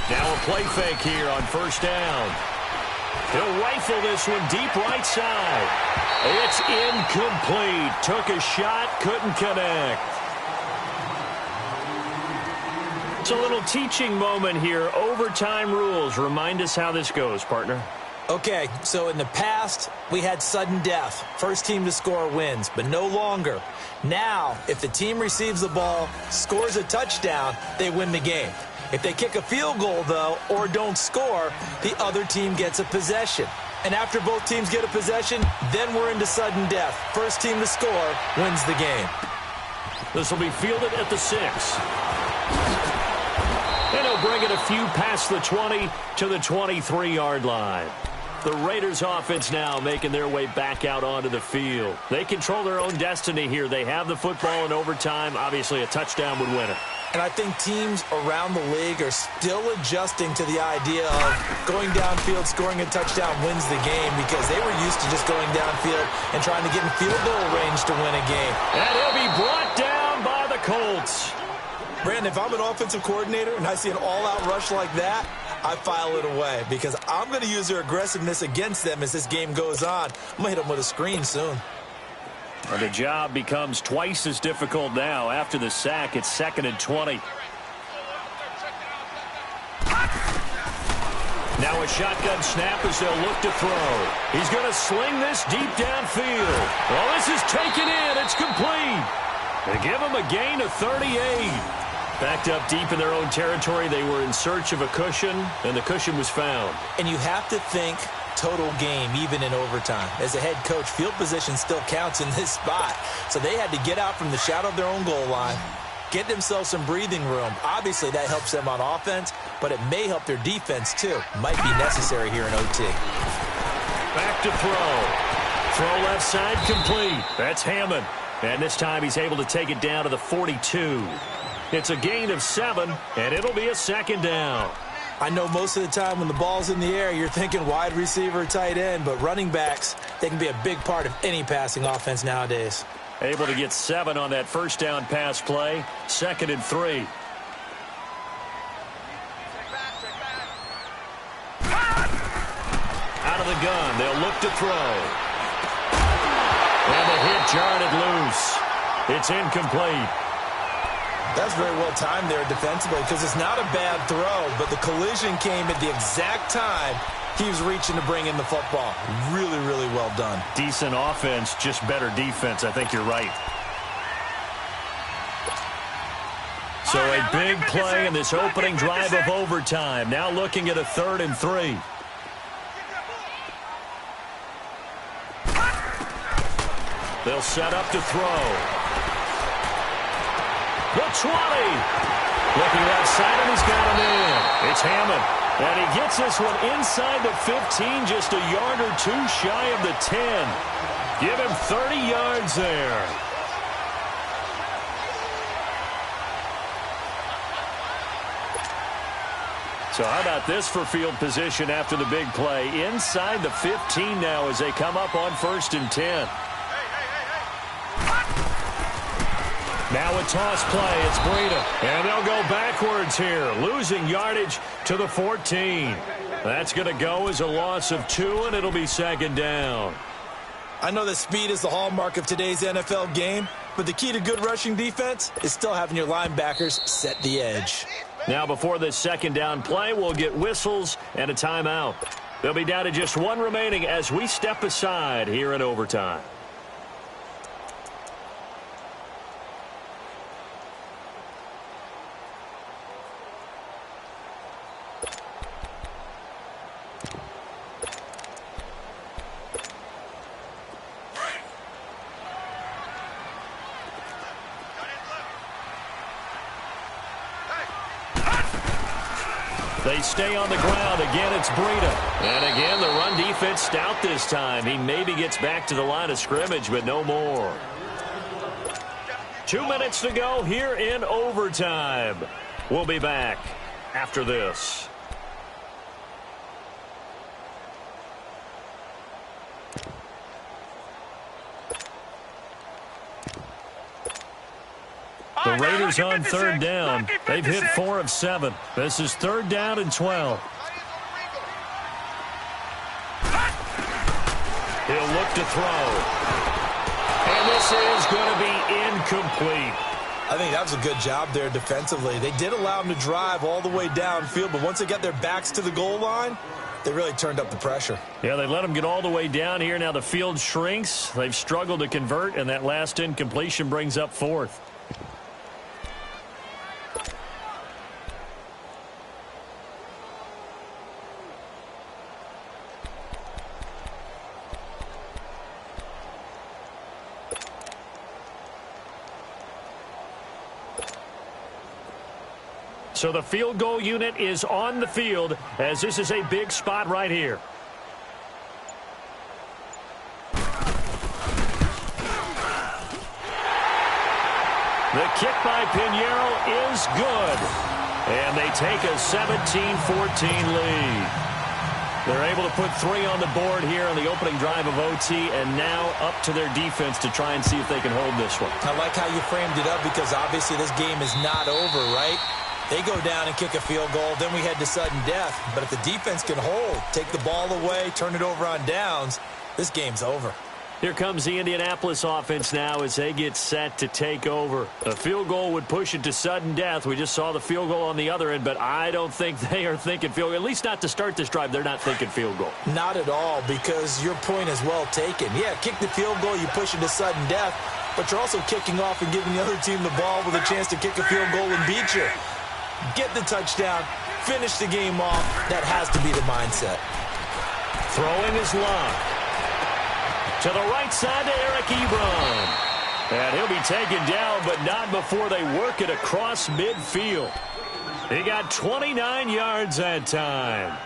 [SPEAKER 1] Now a play fake here on 1st down. He'll rifle this one deep right side. It's incomplete. Took a shot, couldn't connect. It's a little teaching moment here. Overtime rules. Remind us how this goes, partner.
[SPEAKER 3] Okay, so in the past, we had sudden death. First team to score wins, but no longer. Now, if the team receives the ball, scores a touchdown, they win the game. If they kick a field goal, though, or don't score, the other team gets a possession. And after both teams get a possession, then we're into sudden death. First team to score wins the game.
[SPEAKER 1] This will be fielded at the 6. And he'll break bring it a few past the 20 to the 23-yard line. The Raiders offense now making their way back out onto the field. They control their own destiny here. They have the football in overtime. Obviously, a touchdown would win it.
[SPEAKER 3] And I think teams around the league are still adjusting to the idea of going downfield, scoring a touchdown wins the game, because they were used to just going downfield and trying to get in field goal range to win a game.
[SPEAKER 1] And he'll be brought down by the Colts.
[SPEAKER 3] Brandon, if I'm an offensive coordinator and I see an all-out rush like that, I file it away, because I'm going to use their aggressiveness against them as this game goes on. I'm going to hit them with a screen soon.
[SPEAKER 1] And the job becomes twice as difficult now. After the sack, it's 2nd and 20. Now a shotgun snap as they'll look to throw. He's going to sling this deep downfield. Well, this is taken in. It's complete. They give him a gain of 38. Backed up deep in their own territory, they were in search of a cushion, and the cushion was found.
[SPEAKER 3] And you have to think total game, even in overtime. As a head coach, field position still counts in this spot. So they had to get out from the shadow of their own goal line, get themselves some breathing room. Obviously, that helps them on offense, but it may help their defense, too. Might be necessary here in OT.
[SPEAKER 1] Back to throw. Throw left side complete. That's Hammond. And this time he's able to take it down to the 42. It's a gain of 7, and it'll be a 2nd down.
[SPEAKER 3] I know most of the time when the ball's in the air, you're thinking wide receiver, tight end, but running backs, they can be a big part of any passing offense nowadays.
[SPEAKER 1] Able to get 7 on that first down pass play. 2nd and 3. Out of the gun, they'll look to throw. And the hit jarred it loose. It's incomplete.
[SPEAKER 3] That's very well timed there defensively, because it's not a bad throw, but the collision came at the exact time he was reaching to bring in the football. Really, really well done.
[SPEAKER 1] Decent offense, just better defense. I think you're right. So a big play in this opening drive of overtime. Now looking at a 3rd and 3. They'll set up to throw. The 20. Looking left side, and he's got him in. It's Hammond. And he gets this one inside the 15, just a yard or two shy of the 10. Give him 30 yards there. So how about this for field position after the big play? Inside the 15 now as they come up on 1st and 10. Now a toss play. It's Breida. And they'll go backwards here, losing yardage to the 14. That's going to go as a loss of 2, and it'll be 2nd down.
[SPEAKER 3] I know that speed is the hallmark of today's NFL game, but the key to good rushing defense is still having your linebackers set the edge.
[SPEAKER 1] Now before this 2nd down play, we'll get whistles and a timeout. They'll be down to just 1 remaining as we step aside here in overtime. They stay on the ground. Again, it's Breida. And again, the run defense stout this time. He maybe gets back to the line of scrimmage, but no more. 2 minutes to go here in overtime. We'll be back after this. The Raiders on 3rd down. They've hit 4 of 7. This is 3rd down and 12. He'll look to throw. And this is going to be incomplete.
[SPEAKER 3] I think that was a good job there defensively. They did allow them to drive all the way downfield, but once they got their backs to the goal line, they really turned up the pressure.
[SPEAKER 1] Yeah, they let them get all the way down here. Now the field shrinks. They've struggled to convert, and that last incompletion brings up 4th. So the field goal unit is on the field as this is a big spot right here. The kick by Pinheiro is good. And they take a 17-14 lead. They're able to put 3 on the board here on the opening drive of OT, and now up to their defense to try and see if they can hold this one.
[SPEAKER 3] I like how you framed it up because obviously this game is not over, right? They go down and kick a field goal, then we head to sudden death. But if the defense can hold, take the ball away, turn it over on downs, this game's over.
[SPEAKER 1] Here comes the Indianapolis offense now as they get set to take over. A field goal would push it to sudden death. We just saw the field goal on the other end, but I don't think they are thinking field goal. At least not to start this drive. They're not thinking field goal.
[SPEAKER 3] Not at all, because your point is well taken. Yeah, kick the field goal, you push it to sudden death, but you're also kicking off and giving the other team the ball with a chance to kick a field goal and beat you. Get the touchdown, finish the game off. That has to be the mindset.
[SPEAKER 1] Throwing is Locke. To the right side to Eric Ebron. And he'll be taken down, but not before they work it across midfield. He got 29 yards that time.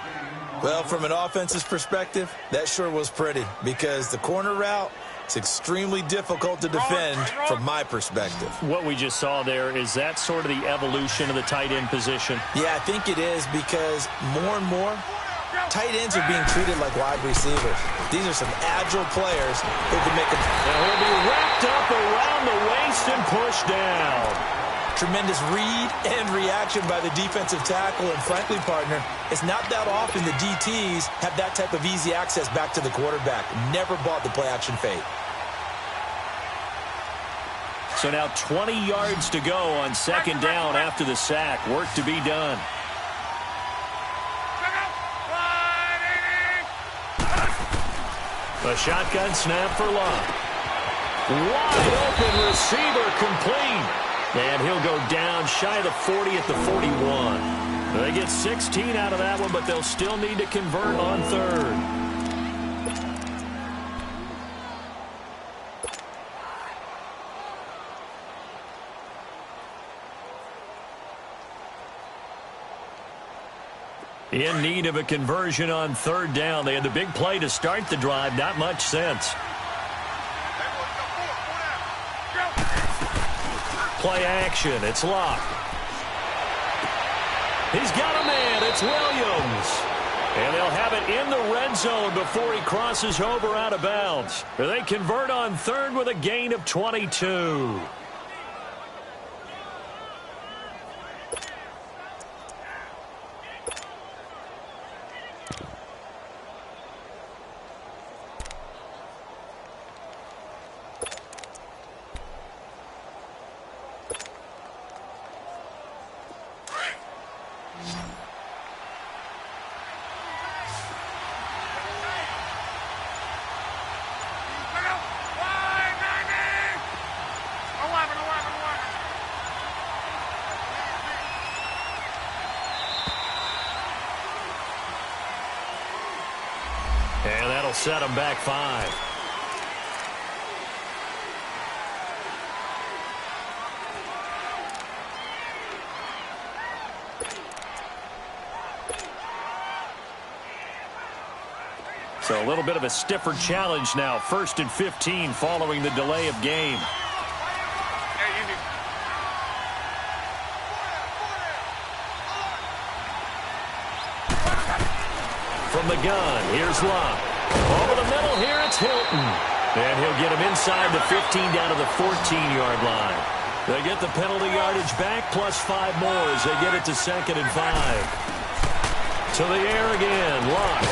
[SPEAKER 3] Well, from an offensive perspective, that sure was pretty because the corner route is extremely difficult to defend from my perspective.
[SPEAKER 1] What we just saw there, is that sort of the evolution of the tight end position?
[SPEAKER 3] Yeah, I think it is because more and more, tight ends are being treated like wide receivers. These are some agile players who can make a...
[SPEAKER 1] And he'll be wrapped up around the waist and pushed down.
[SPEAKER 3] Tremendous read and reaction by the defensive tackle. And frankly, partner, it's not that often the DTs have that type of easy access back to the quarterback. Never bought the play-action fake.
[SPEAKER 1] So now 20 yards to go on second down after the sack. Work to be done. A shotgun snap for Locke. Wide open receiver complete. And he'll go down shy of the 40 at the 41. They get 16 out of that one, but they'll still need to convert on third. In need of a conversion on third down. They had the big play to start the drive. Not much sense. Play action. It's Locke. He's got a man. It's Williams. And they'll have it in the red zone before he crosses over out of bounds. They convert on third with a gain of 22. And that'll set him back 5. So a little bit of a stiffer challenge now. 1st and 15 following the delay of game. From the gun, here's Locke. Over the middle here, it's Hilton. And he'll get him inside the 15 down to the 14-yard line. They get the penalty yardage back plus 5 more as they get it to 2nd and 5. To the air again, Locke.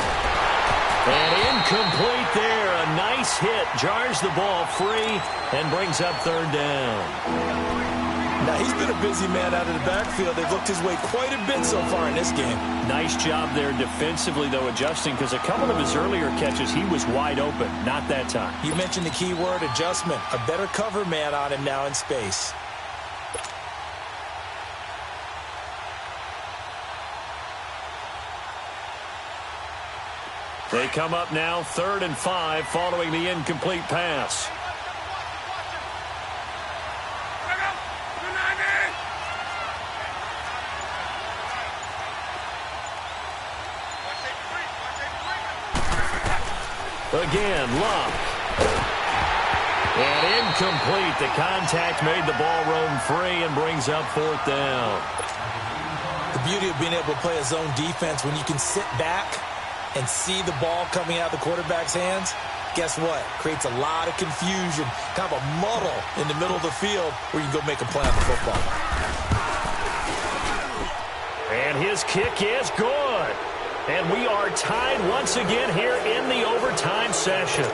[SPEAKER 1] And incomplete there. A nice hit. Jars the ball free and brings up 3rd down.
[SPEAKER 3] Now, he's been a busy man out of the backfield. They've looked his way quite a bit so far in this game.
[SPEAKER 1] Nice job there defensively, though, adjusting, because a couple of his earlier catches, he was wide open. Not that time.
[SPEAKER 3] You mentioned the key word, adjustment. A better cover man on him now in space.
[SPEAKER 1] They come up now 3rd and 5 following the incomplete pass. Again, Love. And incomplete. The contact made the ball roam free and brings up 4th down.
[SPEAKER 3] The beauty of being able to play a zone defense, when you can sit back and see the ball coming out of the quarterback's hands, guess what? Creates a lot of confusion, kind of a muddle in the middle of the field where you can go make a play on the football.
[SPEAKER 1] And his kick is good. And we are tied once again here in the overtime session.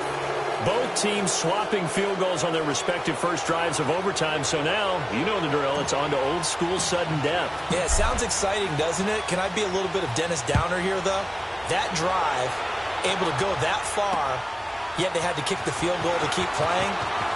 [SPEAKER 1] Both teams swapping field goals on their respective first drives of overtime. So now, you know the drill. It's on to old school sudden death.
[SPEAKER 3] Yeah, it sounds exciting, doesn't it? Can I be a little bit of Dennis Downer here, though? That drive, able to go that far, yet they had to kick the field goal to keep playing.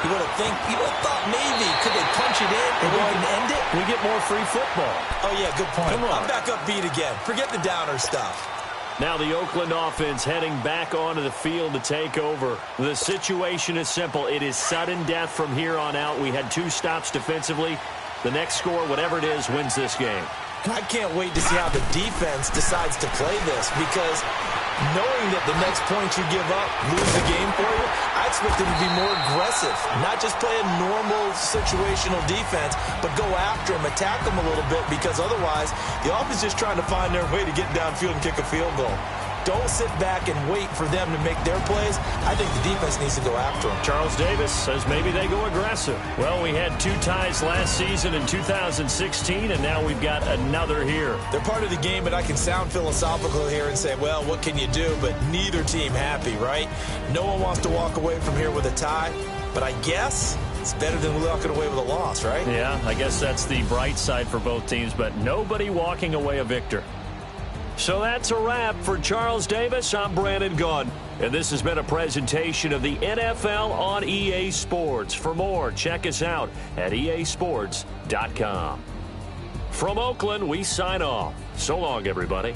[SPEAKER 3] You would have thought maybe, could they punch it in and go ahead and end it?
[SPEAKER 1] We get more free football.
[SPEAKER 3] Oh, yeah, good point.
[SPEAKER 1] Come on.
[SPEAKER 3] I'm back upbeat again. Forget the Downer stuff.
[SPEAKER 1] Now the Oakland offense heading back onto the field to take over. The situation is simple. It is sudden death from here on out. We had 2 stops defensively. The next score, whatever it is, wins this game.
[SPEAKER 3] I can't wait to see how the defense decides to play this, because knowing that the next point you give up lose the game for you, I expect them to be more aggressive, not just play a normal situational defense, but go after them, attack them a little bit, because otherwise the offense is just trying to find their way to get downfield and kick a field goal. Don't sit back and wait for them to make their plays. I think the defense needs to go after them.
[SPEAKER 1] Charles Davis says maybe they go aggressive. Well, we had 2 ties last season in 2016, and now we've got another here.
[SPEAKER 3] They're part of the game, but I can sound philosophical here and say, well, what can you do? But neither team happy, right? No one wants to walk away from here with a tie, but I guess it's better than walking away with a loss, right?
[SPEAKER 1] Yeah, I guess that's the bright side for both teams, but nobody walking away a victor. So that's a wrap for Charles Davis. I'm Brandon Gaudin, and this has been a presentation of the NFL on EA Sports. For more, check us out at easports.com. From Oakland, we sign off. So long, everybody.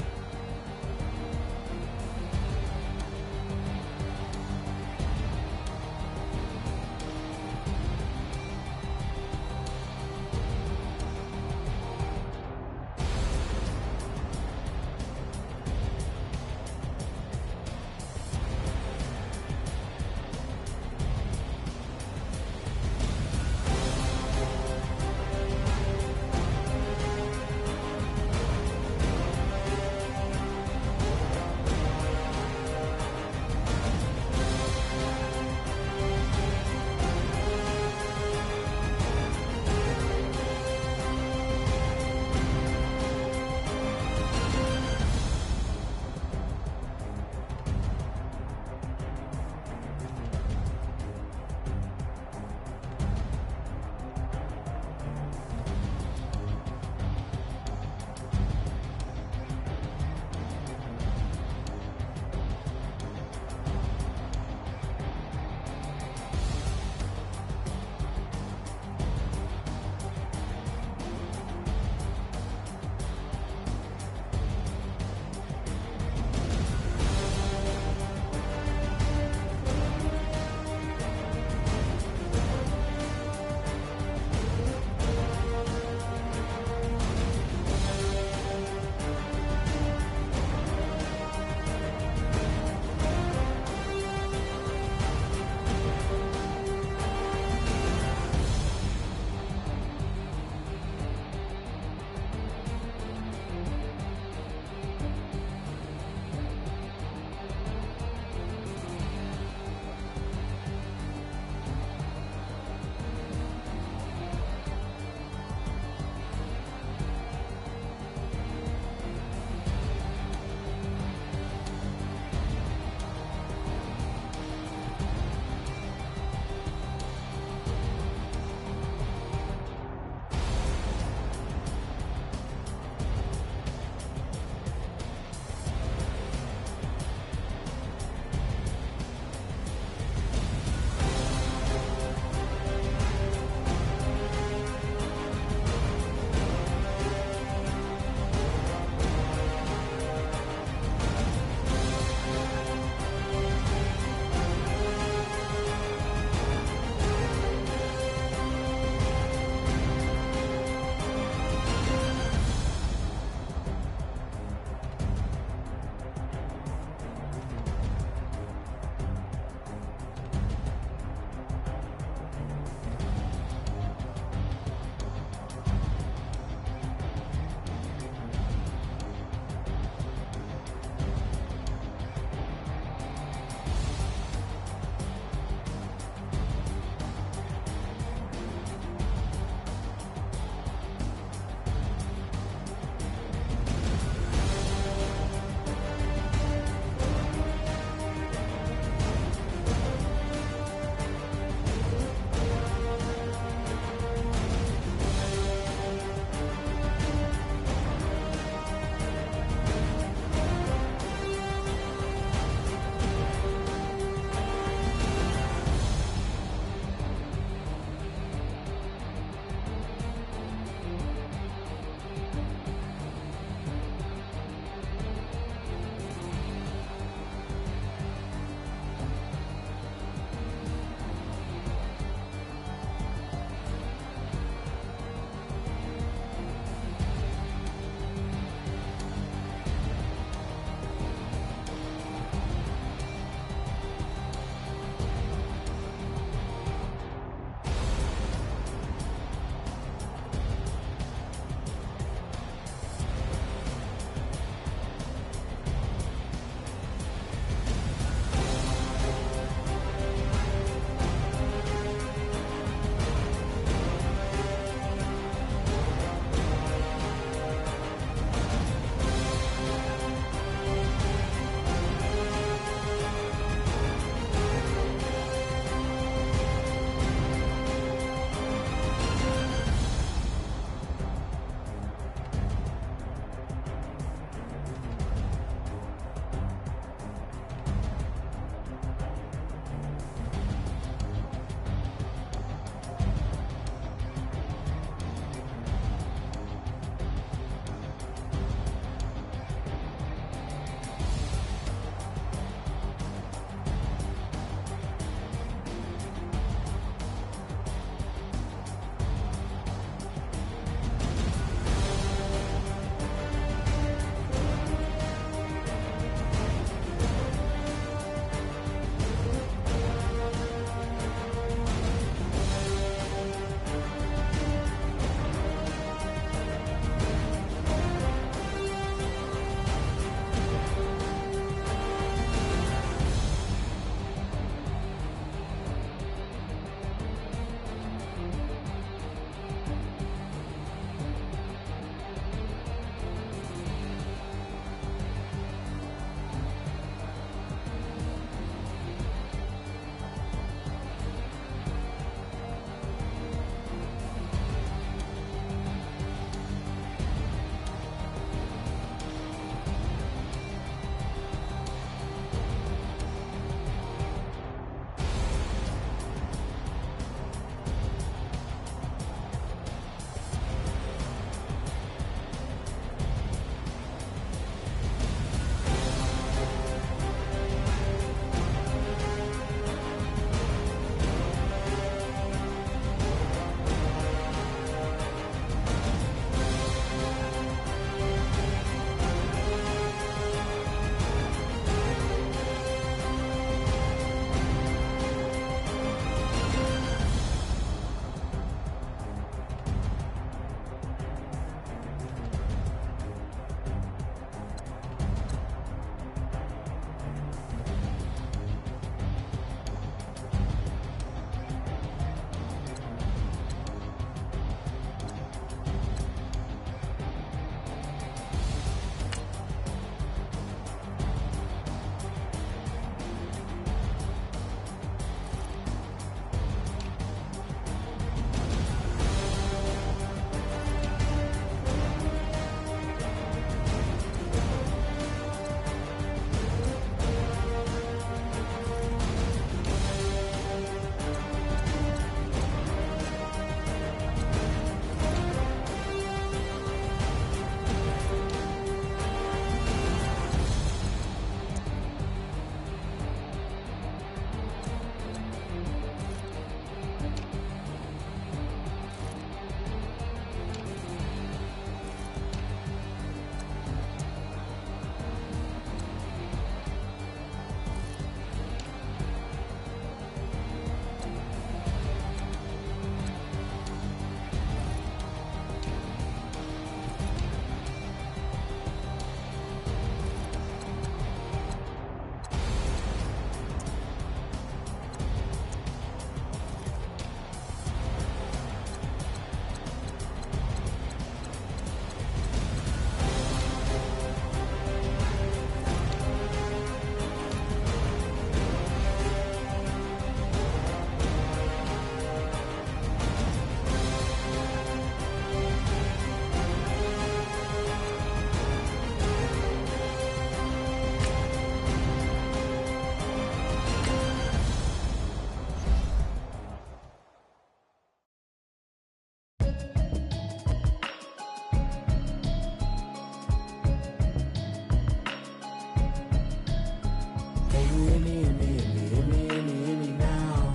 [SPEAKER 4] you hear me, hear me, hear me, hear me, hear me, hear me now?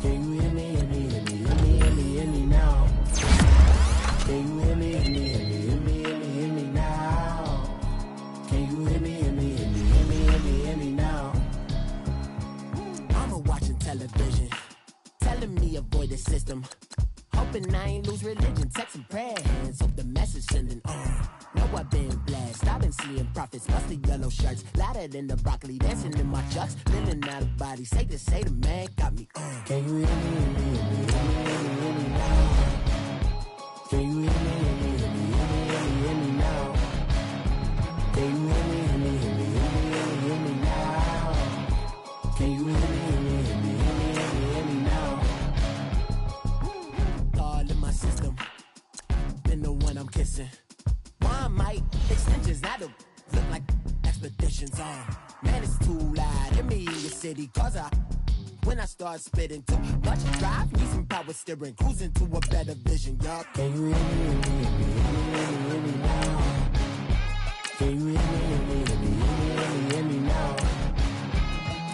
[SPEAKER 4] Can you hear me, hear me, hear me, hear me, hear me, hear me now? Can you hear me, hear me, hear me, hear me, hear me, hear me now? Can you hear me, hear me, hear me, hear me, hear me, hear me now? Mama watching television, telling me avoid the system. Hoping I ain't lose religion, texting prayer hands, hope the message sending on. Know I've been blessed, I've been seeing prophets, mostly yellow shirts, louder than the broccoli, dancing in my chucks, feeling out of body, say the man got me on. Can you hear me, hear me, hear me, hear me, hear me, hear me now? Can you hear me, hear me, hear me, hear me, hear me, hear me now? Can you hear me, hear me, hear me, hear me, hear me, hear me now? Can you hear me, hear me, hear me, hear me, hear me, hear me now? All in my system, been the one I'm kissing. One might extensions that'll look like expeditions on. Man, it's too loud in me in the city, cause when I start spitting too much drive, need some power steering, cruising to a better vision, yup. Can you hear me, hear me, hear me, hear me, hear me now? Can you hear me, hear me, hear me, hear me, hear me now?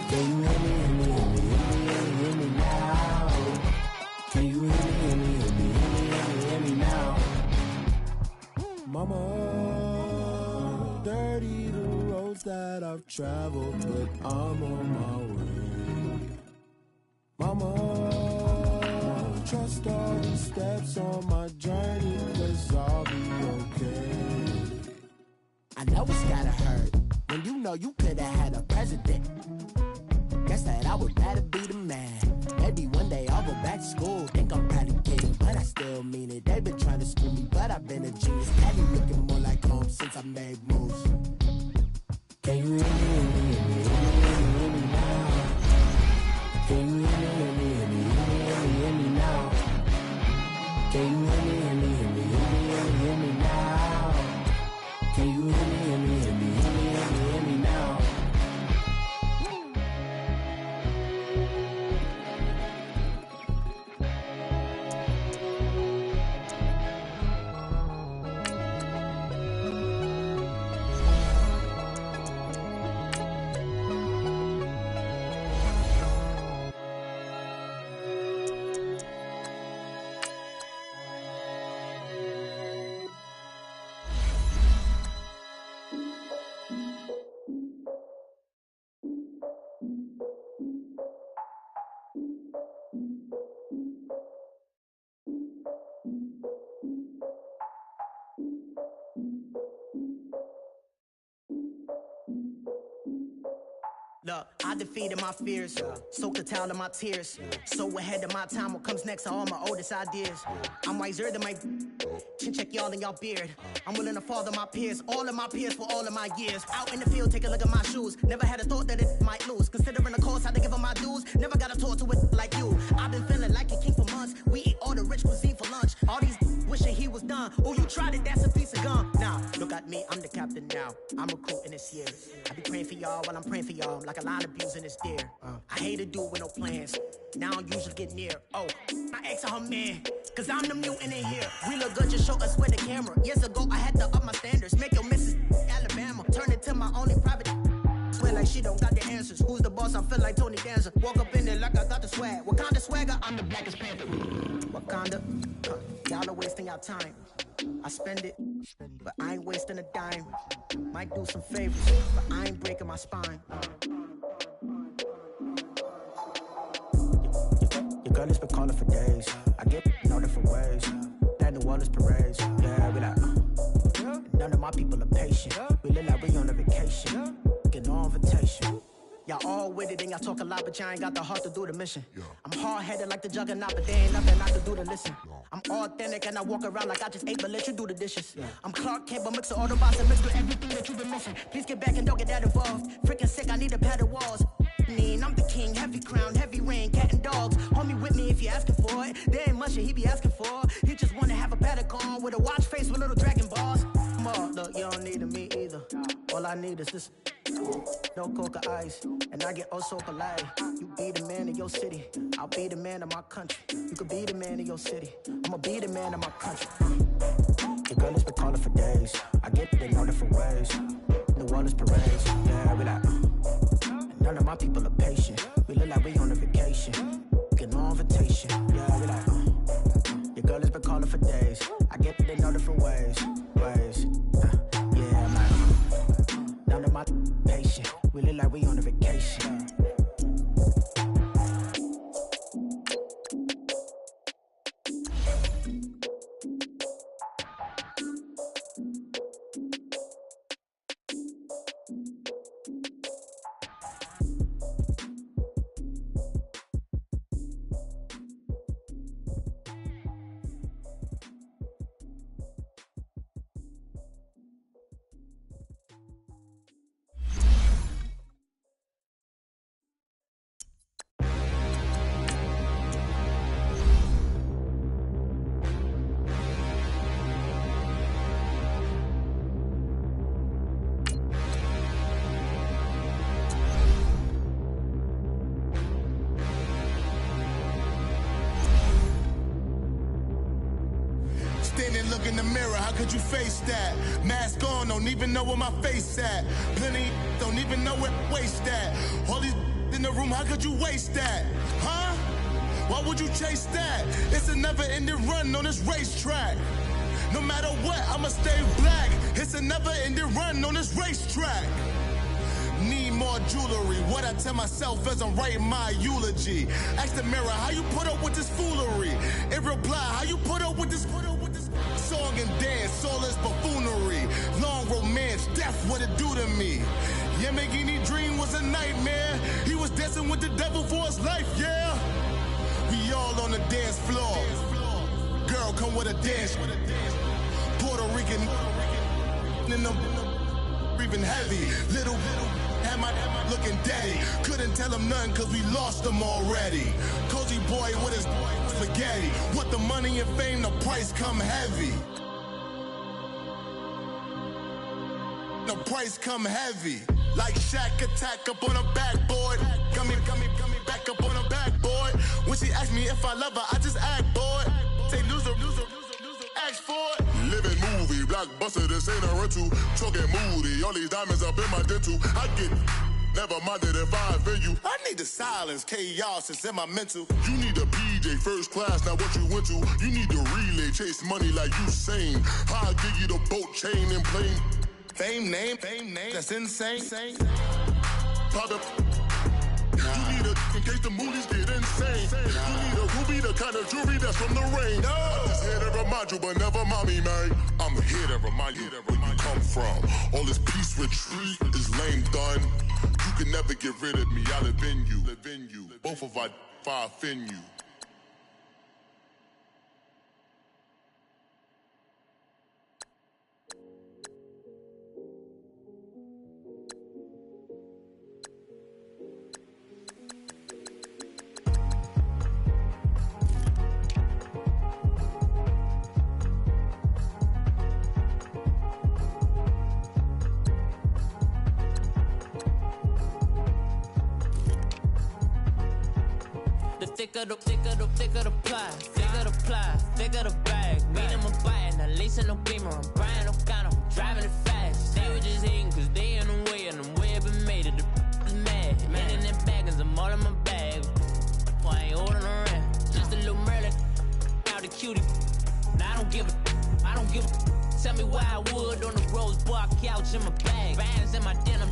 [SPEAKER 4] Can you hear me, hear me, hear me, hear me, hear me now? Can you hear me, hear me, hear me, hear me, hear me, hear me now? Mama, dirty the roads that I've traveled, but I'm on my way. Mama, trust all the steps on my journey, 'cause I'll be okay. I know it's gotta hurt when you know you could've had a president. Guess that I would rather be the man. Maybe one day I'll go back to school. Think I'm proud of kidding, but I still mean it. They've been trying to school me, but I've been a genius. Daddy looking more like home since I made moves. Can you hear me, hear me, hear me, hear me, hear me, hear me now? Can you hear me, hear me, hear me, hear me, hear me, hear me now? Can you hear me, hear me, hear me, hear me, hear me, hear me now? Can you hear me, hear me, hear me, hear me, hear me, hear me now?
[SPEAKER 5] Look, I defeated my fears, soaked the towel of my tears. So ahead of my time, what comes next are all my oldest ideas. I'm wiser than my chin check y'all in y'all beard. I'm willing to father my peers, all of my peers for all of my years. Out in the field, take a look at my shoes. Never had a thought that it might lose. Considering the cost, I had to give them my dues. Never got a talk to it like you. I've been feeling like a king for months. We eat all the rich cuisine for lunch. All these wishing he was done. Oh, you tried it, that's a piece of gum. Now, look at me, I'm the captain now. I'm recruiting this year. I be praying for y'all while I'm praying for y'all. Like a lot of abusing this deer. I hate to do it with no plans. Now I usually get near. Oh, my ex on her man. Cause I'm the mutant in here. We look good, just show us where the camera. Years ago, I had to up my standards. Make your missus Alabama. Turn it to my only private. Swear like she don't got the answers. Who's the boss? I feel like Tony Danza. Walk up in there like I got the swag. What kind of swagger? I'm the blackest panther. Wakanda. Y'all are wasting your time. I spend it, but I ain't wasting a dime. Might do some favors, but I ain't breaking my spine. Your girl has been calling for days. I get in all different ways. That New Orleans parades. Yeah, we like, none of my people are patient. We look like we on a vacation. Get no invitation. Y'all all with it and y'all talk a lot, but y'all ain't got the heart to do the mission. I'm hard-headed like the juggernaut, but there ain't nothing I can do to listen. I'm authentic and I walk around like I just ate, but let you do the dishes. I'm Clark Kent, but mix the Autobots and mix with everything that you've been missing. Please get back and don't get that involved. Freaking sick, I need a pad of walls. I'm the king, heavy crown, heavy rain, cat and dogs. Homie with me if you asking for it. There ain't much that he be asking for. He just wanna have a paddock on with a watch face with little dragon balls. Look, you don't need me either. All I need is this. No coca ice, and I get oh so polite. You be the man of your city, I'll be the man of my country. You could be the man of your city, I'ma be the man of my country. Your girl has been calling for days. I get it in all different ways. New Orleans parades, yeah, we like. my people are patient. We look like we on a vacation. Get no invitation. Yeah, we like, your girl has been calling for days. I get that they know different ways. Yeah, I'm like, none of my patient. We look like we on a vacation.
[SPEAKER 6] Standing, look in the mirror, how could you face that? Mask on, don't even know where my face at. Plenty, don't even know where waist at. All these in the room, how could you waste that? Huh? Why would you chase that? It's a never-ending run on this racetrack. No matter what, I'ma stay black. It's a never-ending run on this racetrack. Need more jewelry, what I tell myself as I'm writing my eulogy. Ask the mirror, how you put up with this foolery? In reply, how you put up with this song and dance, all this buffoonery. Long romance, death, what it do to me? Yamagini dream was a nightmare. He was dancing with the devil for his life, yeah. We all on the dance floor. Girl, come with a dance. Puerto Rican in the breathing heavy. Little am I looking daddy. Couldn't tell him nothing cause we lost him already. Cozy boy with his spaghetti. What the money and fame, the price come heavy. The price come heavy. Like Shaq attack up on a backboard. Got me back up on a backboard. When she asked me if I love her, I just act bored. Say loser, ask for it. Living movie, blockbuster, this ain't a rental. Talking moody, all these diamonds up in my dental. I get never minded if I offend you. I need the silence, chaos is in my mental. You need a PJ, first class, not what you went to. You need the relay, chase money like Usain. I'll give you the boat, chain, and plane. Fame name, that's insane. Pop up. You need a, in case the movies get insane. You need a ruby, the kind of jewelry that's from the rain. I'm just here to remind you, but never mommy, man. I'm here to remind you where you come from. All this peace retreat is lame done. You can never get rid of me, I live in you. Both of our fire fin you.
[SPEAKER 7] Thicker the pie, thicker the bag. Meaning I'm buying, at least in no beamer. I'm buying no counter, I'm driving it fast. They were just hating cause they in the way, and the way I've been made it, the is mad. Man in them baggins, I'm all in my bag. Why I ain't holding around? Just a little Merlin, out the cutie. Now I don't give a. Tell me why I would on the rose bar couch in my bag. Bands in my denim.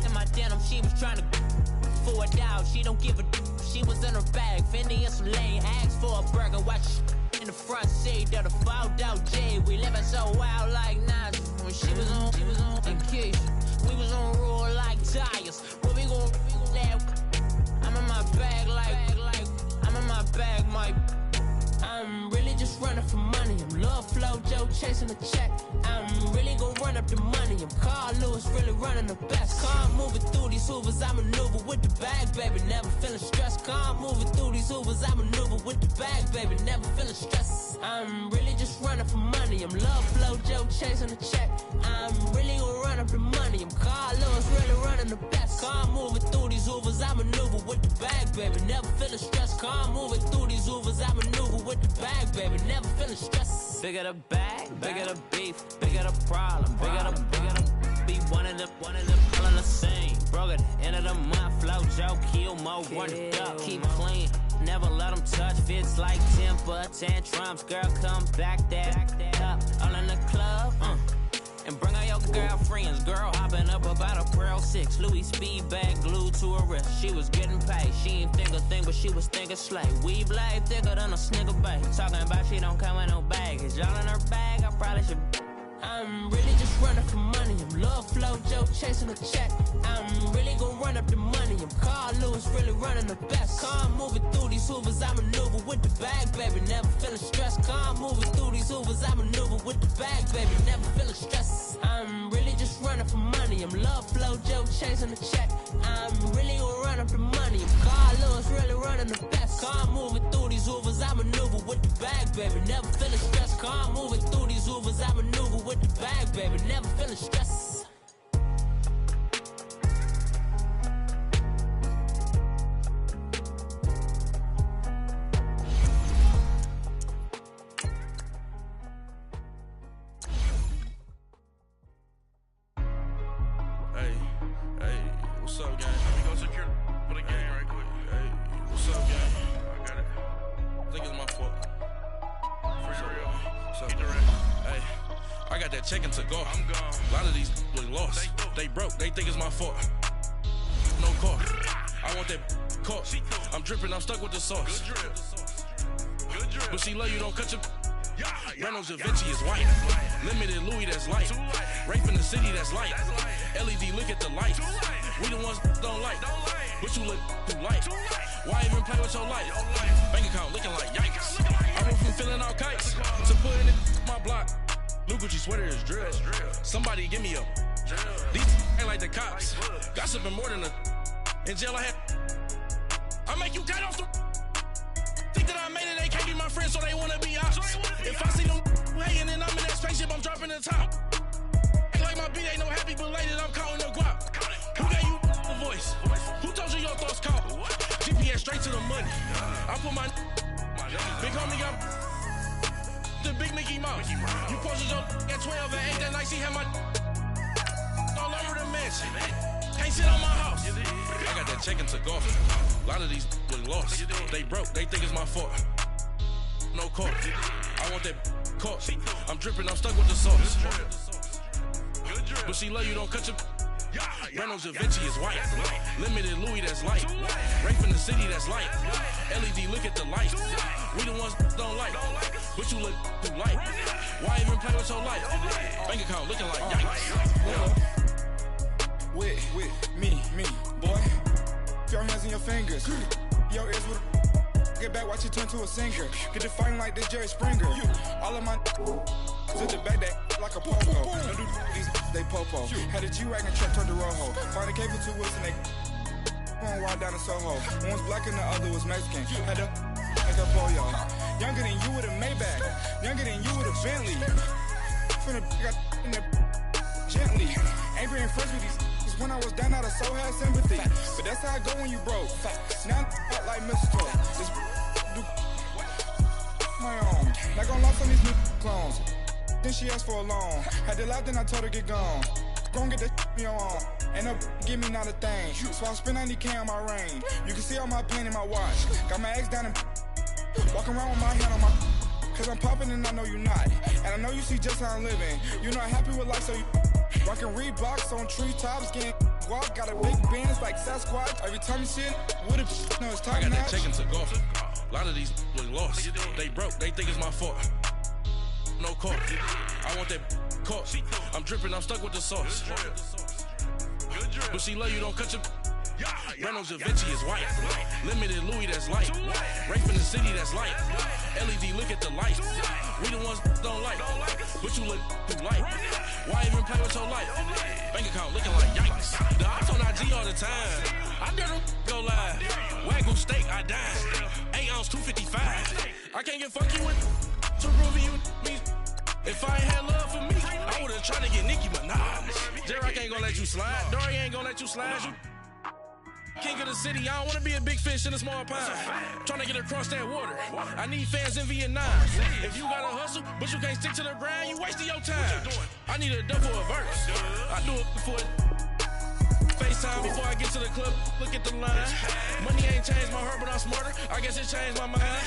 [SPEAKER 7] In my denim, she was trying to for it out. She don't give a. She was in her bag, Fendi and some lane. Asked for a burger, watch in the front seat of the fouled out J. We living so wild like Nas. When she was on vacation, we was on roll like tires. Where we gon' that? I'm in my bag like I'm in my bag, Mike. I'm really just running for money. I'm Love Flow Joe chasing the check. I'm really gon' run up the money. I'm Carl Lewis, really running the best. Car moving through these hoovers, I maneuver with the bag, baby. Never feeling stressed. Car moving through these hoovers, I maneuver with the bag, baby. Never feeling stressed. I'm really just running for money. I'm Love Flow Joe chasing the check. I'm really gon' run up the money. I'm Carl Lewis, really running the best. Car moving through these hoovers, I maneuver with the bag, baby. Never feeling stressed. Car moving through these hoovers, I maneuver with the bag, baby. Never feeling stressed. Bigger the bag, bigger the beef, bigger the problem, bigger the be one of them, all in the same. Broke at the end of the month, flow, Joe, kill, Mo, run it up, keep clean. Never let them touch, fits like temper tantrums. Girl, come back that up, all in the club, and bring out your girlfriends. Girl hopping up about a Pearl 6 Louis speed bag glued to her wrist. She was getting paid, she ain't think a thing, but she was thinking slay. We blade thicker than a snicker bag. Talking about she don't come with no baggage. Y'all in her bag, I probably should. I'm really just running for money. I'm love flow, Joe chasing a check. I'm really gonna run up the money. I'm Carl Lewis, really running the best. Car moving through these hoovers, I maneuver with the bag, baby. Never feeling stressed. Car moving through these hoovers, I maneuver with the bag, baby. Never feeling stressed. I'm really just running for money. I'm love flow, Joe chasing a check. I'm really gonna run up the money. I'm Carl Lewis, really running the best. Car moving through these hoovers, I maneuver with the bag, baby. Never feeling stressed. Car moving through these hoovers, I maneuver with the bag, baby. Never feeling stressed.
[SPEAKER 8] What's up, gang? Let me go secure for the gang right quick. Hey, what's up, gang? I got it. I think it's my fault. For real. What's up, hey, I got that check-in to go. I'm gone. A lot of these really lost. They broke. They think it's my fault. No car. I want that caught. I'm dripping. I'm stuck with the sauce. Good drip. Good drip. But she love you. Don't cut your. Reynolds Da Vinci is white. Limited Louis, that's light. Rape in the city, that's light. LED, look at the light. We the ones don't like. But you look too light. Why even play with your life? Bank account looking like yikes. I went from filling out kites to putting in my block. New Gucci sweater is drill. Somebody give me a. These ain't like the cops. Gossiping more than a. In jail I had. I make you get off the. Think that I made it, they can't be my friends, so they wanna be ops. If I see them hating and I'm in that spaceship, I'm dropping the top. Ain't like my beat ain't no happy belated, I'm counting the guap. Who gave you the voice? Who told you your thoughts count? GPS straight to the money. I put my big homie got the big Mickey Mouse. You posted your at 12 and 8 that night, she had my all over the mansion. Can't sit on my house. I got that check-in to golf. A lot of these really lost. They broke, they think it's my fault. No car. I want that caught. I'm dripping, I'm stuck with the sauce. But she love you, don't cut your. Reynolds Da Vinci is white. Limited Louis, that's light. Rape in the city, that's light. LED, look at the light. We the ones don't like. But you look too light. Why even play with your life? Bank account looking like yikes.
[SPEAKER 9] With me, boy. Your hands in your fingers. Your ears with get back, watch you turn to a singer. Get to fighting like this Jerry Springer. All of my sit the back that like a popo. Don't do these they popo. Had a G-Wagon truck turned to Rojo. Find a cable 2 wheels and they going wild down in Soho. One was black and the other was Mexican. Had to like a pollo. Younger than you with a Maybach. Younger than you with a Bentley. Finna got in that gently. Ain't been friends with these. When I was down, I so had sympathy. But that's how I go when you broke. Now I'm like mistletoe. This do my own. Not gonna lost on these new clones. Then she asked for a loan. Had to laugh, then I told her get gone. Gon' get that me on. Ain't no give me not a thing. So I spend 90K on my ring. You can see all my pain in my watch. Got my ex down and walking around with my hand on my. Cause I'm popping and I know you not. And I know you see just how I'm living. You're not happy with life, so you. Rockin' Reeboks on treetops, getting guap. Got a big Benz like Sasquatch. Every time you see it, with it, no, it's time.
[SPEAKER 8] I got that check-in to golf. A lot of these really lost. They broke, they think it's my fault. No car. I want that caught. I'm dripping, I'm stuck with the sauce. But she love you, don't cut your. Reynolds Da Vinci is white. Limited Louis, that's light. Rape in the city, that's light. LED, look at the light. We the ones don't like. But you look too light. Why even play with your life? Bank account looking like yikes. The ops on IG all the time. I dare them go live. Wagyu steak, I dine. 8 ounce, 255. I can't get funky with to prove you me. If I ain't had love for me, I would've tried to get Nicki Minaj. J-Rock ain't gonna let you slide. Dory ain't gonna let you slide. You king of the city, I don't wanna be a big fish in a small pond. Trying to get across that water. I need fans in Vietnam. If you gotta hustle, but you can't stick to the grind, you wasting your time. I need a double a verse. I do it before FaceTime before I get to the club. Look at the line. Money ain't changed my heart, but I'm smarter. I guess it changed my mind.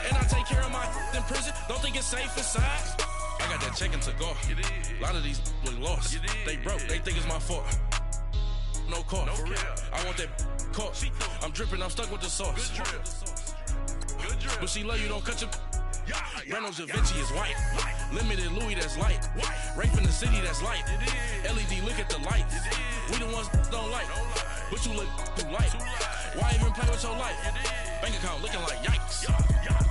[SPEAKER 8] And I take care of my in prison. Don't think it's safe inside. I got that checking to go. A lot of these look lost. They broke. They think it's my fault. No call. For real. I want that caught. I'm dripping. I'm stuck with the sauce. But she love you. Don't cut your. Reynolds Da Vinci is white. Limited Louis, that's light. Rape in the city, that's light. LED, look at the lights. We the ones don't like. But you look too light. Why even play with your life? Bank account looking like yikes.